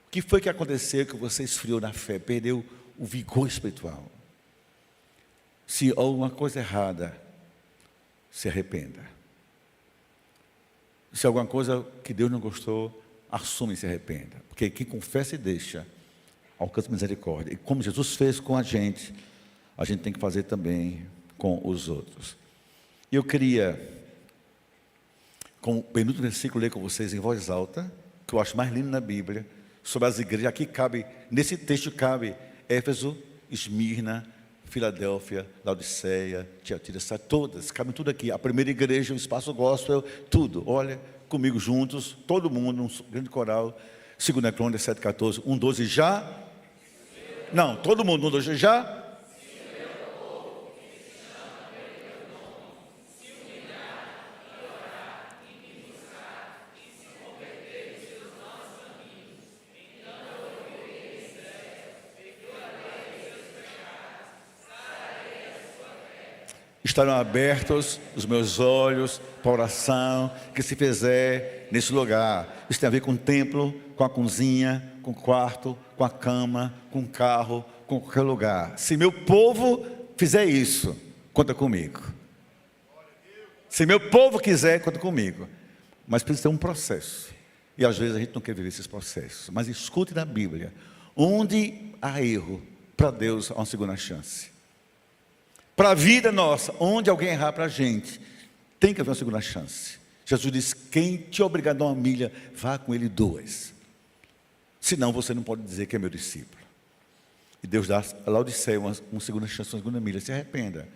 O que foi que aconteceu que você esfriou na fé, perdeu o vigor espiritual? Se houve alguma coisa errada, se arrependa. Se alguma coisa que Deus não gostou, assume e se arrependa. Porque quem confessa e deixa, alcança misericórdia. E como Jesus fez com a gente tem que fazer também com os outros. E eu queria, como penúltimo versículo, ler com vocês em voz alta, que eu acho mais lindo na Bíblia, sobre as igrejas. Aqui cabe, nesse texto cabe Éfeso, Esmirna, Filadélfia, Laodiceia, Tiatira, todas, cabem tudo aqui. A primeira igreja, o espaço gospel, tudo. Olha, comigo juntos, todo mundo, um grande coral. 2 Crônicas 7,14, 1,12 já? Não, todo mundo, 1,12 já? Estarão abertos os meus olhos para a oração que se fizer nesse lugar. Isso tem a ver com o templo, com a cozinha, com o quarto, com a cama, com o carro, com qualquer lugar. Se meu povo fizer isso, conta comigo. Se meu povo quiser, conta comigo. Mas precisa ter um processo. E às vezes a gente não quer viver esses processos. Mas escute na Bíblia. Onde há erro, para Deus há uma segunda chance. Para a vida nossa, onde alguém errar para a gente, tem que haver uma segunda chance. Jesus disse, quem te obrigar a dar uma milha, vá com ele 2. Senão você não pode dizer que é meu discípulo. E Deus dá a Laodiceia uma segunda chance, uma segunda milha. Se arrependa.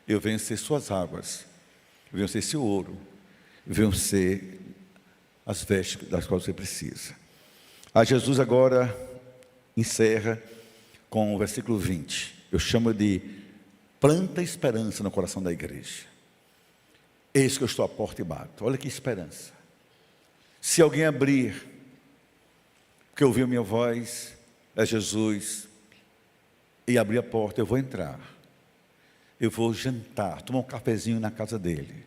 Eu venho ser suas águas. Eu venho ser seu ouro. Eu venho ser as vestes das quais você precisa. Jesus agora encerra com o versículo 20. Eu chamo de planta esperança no coração da igreja. Eis que eu estou à porta e bato. Olha que esperança. Se alguém abrir, porque ouviu minha voz, é Jesus, e abrir a porta, eu vou entrar. Eu vou jantar, tomar um cafezinho na casa dele.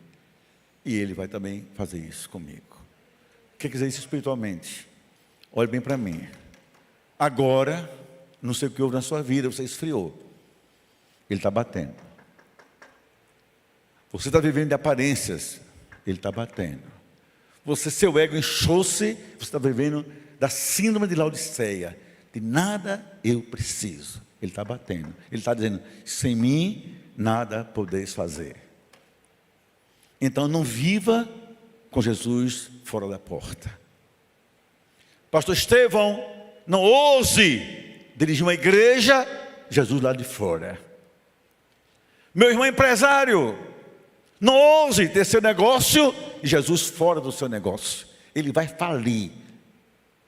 E ele vai também fazer isso comigo. O que quer dizer isso espiritualmente? Olhe bem para mim. Agora, não sei o que houve na sua vida, você esfriou. Ele está batendo. Você está vivendo de aparências, ele está batendo. Seu ego inchou-se, você está vivendo da síndrome de Laodiceia. De nada eu preciso. Ele está batendo. Ele está dizendo, sem mim, nada podeis fazer. Então não viva com Jesus fora da porta. Pastor Estevão, não ouse dirigir uma igreja, Jesus lá de fora. Meu irmão empresário, não ouse ter seu negócio e Jesus fora do seu negócio. Ele vai falir.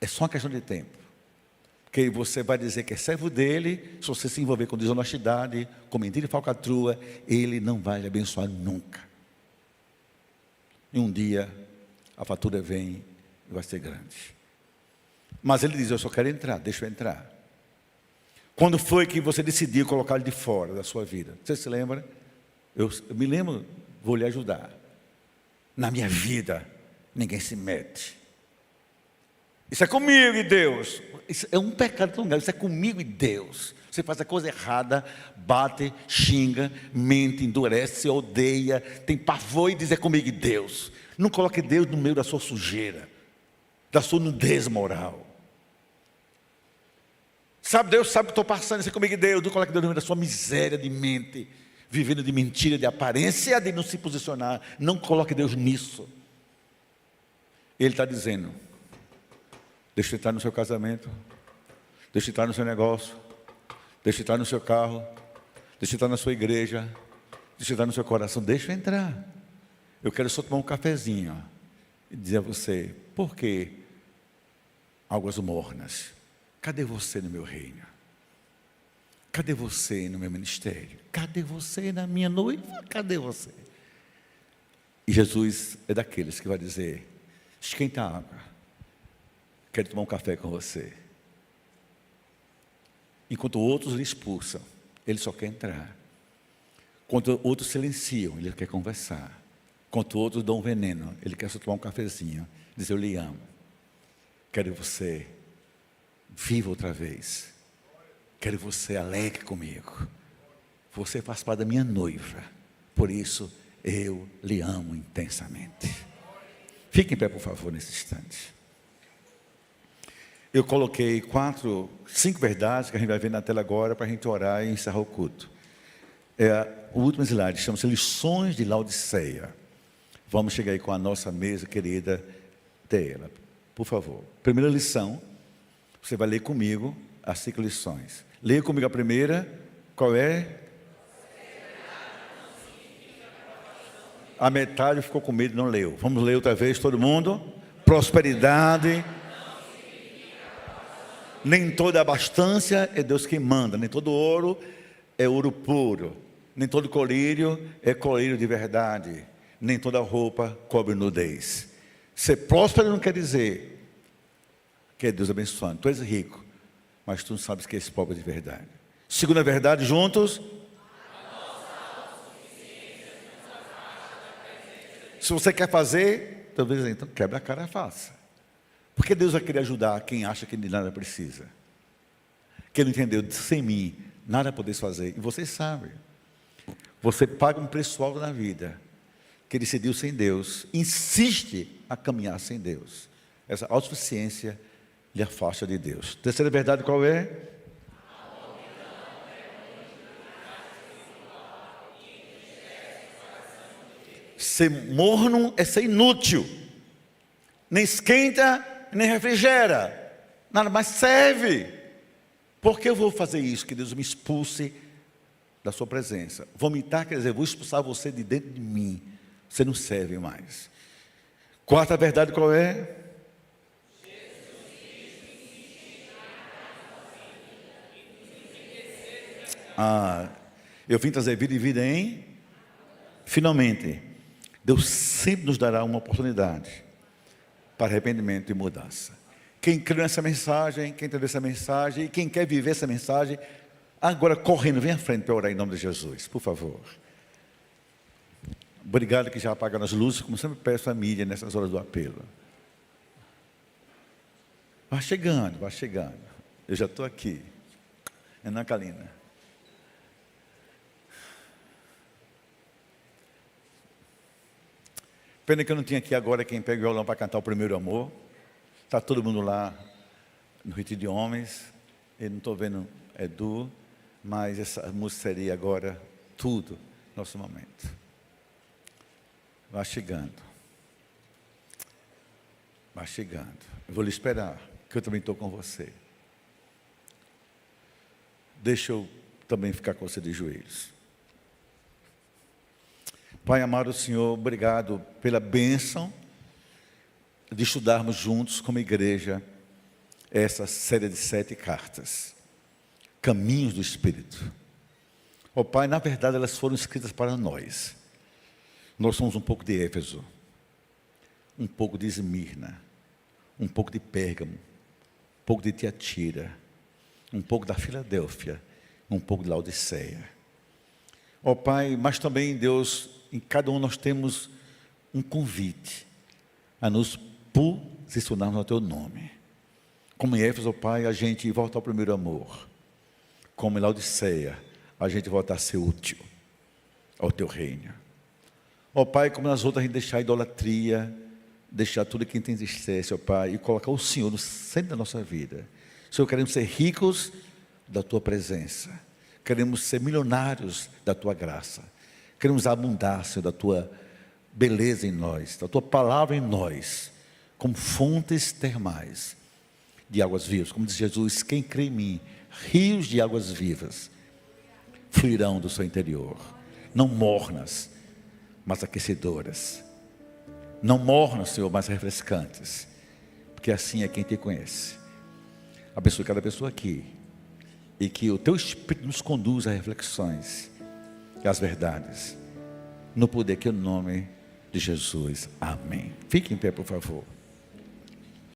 É só uma questão de tempo. Porque você vai dizer que é servo dele, se você se envolver com desonestidade, com mentira e falcatrua, ele não vai lhe abençoar nunca. E um dia a fatura vem e vai ser grande. Mas ele diz, eu só quero entrar, deixa eu entrar. Quando foi que você decidiu colocar ele de fora da sua vida? Você se lembra? Eu me lembro, vou lhe ajudar. Na minha vida, ninguém se mete. Isso é comigo e Deus. Isso é um pecado tão grave, isso é comigo e Deus. Você faz a coisa errada, bate, xinga, mente, endurece, odeia, tem pavor e diz é comigo e Deus. Não coloque Deus no meio da sua sujeira, da sua nudez moral. Sabe, Deus sabe que estou passando, isso é comigo e Deus. Não coloque Deus no meio da sua miséria de mente, vivendo de mentira, de aparência, de não se posicionar. Não coloque Deus nisso. Ele está dizendo, deixa eu entrar no seu casamento, deixa eu entrar no seu negócio, deixa eu entrar no seu carro, deixa eu entrar na sua igreja, deixa eu entrar no seu coração, deixa eu entrar. Eu quero só tomar um cafezinho e dizer a você, por que águas mornas? Cadê você no meu reino? Cadê você no meu ministério? Cadê você na minha noiva? Cadê você? E Jesus é daqueles que vai dizer, esquenta a água, quero tomar um café com você. Enquanto outros lhe expulsam, ele só quer entrar. Enquanto outros silenciam, ele quer conversar. enquanto outros dão um veneno. Ele quer só tomar um cafezinho, diz: eu lhe amo, quero você viva outra vez, quero você alegre comigo, você faz parte da minha noiva, por isso eu lhe amo intensamente. Fique em pé, por favor, nesse instante. Eu coloquei 5 verdades que a gente vai ver na tela agora, para a gente orar e encerrar o culto. O último slide chama-se Lições de Laodiceia. Vamos chegar aí com a nossa mesa querida dela, por favor. Primeira lição, você vai ler comigo as 5 lições. Leia comigo a primeira. Qual é? A metade ficou com medo e não leu. Vamos ler outra vez, todo mundo. Prosperidade. Nem toda abastança é Deus quem manda. Nem todo ouro é ouro puro. Nem todo colírio é colírio de verdade. Nem toda roupa cobre nudez. Ser próspero não quer dizer que é Deus abençoando. Tu és rico, mas tu não sabes que és pobre de verdade. Segunda verdade, juntos. Se você quer fazer, talvez então quebra a cara e faça. Porque Deus vai querer ajudar quem acha que de nada precisa. Quem não entendeu, sem mim, nada podeis fazer. E vocês sabem. Você paga um preço alto na vida. Que decidiu sem Deus. Insiste a caminhar sem Deus. Essa autossuficiência lhe afasta de Deus. Terceira verdade qual é? Ser morno é ser inútil. Nem esquenta, nem refrigera. Nada mais serve. Por que eu vou fazer isso? Que Deus me expulse da sua presença. Vomitar quer dizer, vou expulsar você de dentro de mim. Você não serve mais. Quarta verdade qual é? Eu vim trazer vida e vida em... Finalmente, Deus sempre nos dará uma oportunidade para arrependimento e mudança. Quem crê nessa mensagem, quem entendeu essa mensagem, e quem quer viver essa mensagem, agora correndo, vem à frente para orar em nome de Jesus, por favor. Obrigado que já apagaram as luzes, como sempre peço à mídia nessas horas do apelo. Vai chegando, vai chegando. Eu já estou aqui. Ana Kalina. Pena que eu não tinha aqui agora quem pega o violão para cantar o Primeiro Amor. Está todo mundo lá no Retiro de Homens. Eu não estou vendo Edu, mas essa música seria agora tudo, nosso momento. Vai chegando. Vai chegando. Eu vou lhe esperar, que eu também estou com você. Deixa eu também ficar com você de joelhos. Pai amado Senhor, obrigado pela bênção de estudarmos juntos como igreja essa série de 7 cartas. Caminhos do Espírito. Ó Pai, na verdade elas foram escritas para nós. Nós somos um pouco de Éfeso, um pouco de Esmirna, um pouco de Pérgamo, um pouco de Tiatira, um pouco da Filadélfia, um pouco de Laodiceia. Ó Pai, mas também Deus, em cada um nós temos um convite a nos posicionarmos no Teu nome. Como em Éfeso, ó Pai, a gente volta ao primeiro amor. Como em Laodiceia, a gente volta a ser útil ao Teu reino. Ó Pai, como nas outras a gente deixar a idolatria, deixar tudo que entristece, ó Pai, e colocar o Senhor no centro da nossa vida. Senhor, queremos ser ricos da Tua presença. Queremos ser milionários da Tua graça. Queremos abundar, Senhor, da Tua beleza em nós, da Tua palavra em nós, como fontes termais de águas vivas. Como diz Jesus, quem crê em mim, rios de águas vivas fluirão do seu interior. Não mornas, mas aquecedoras. Não mornas, Senhor, mas refrescantes. Porque assim é quem Te conhece. Abençoe cada pessoa aqui. E que o Teu Espírito nos conduza a reflexões e às verdades. No poder que é o nome de Jesus. Amém. Fique em pé, por favor.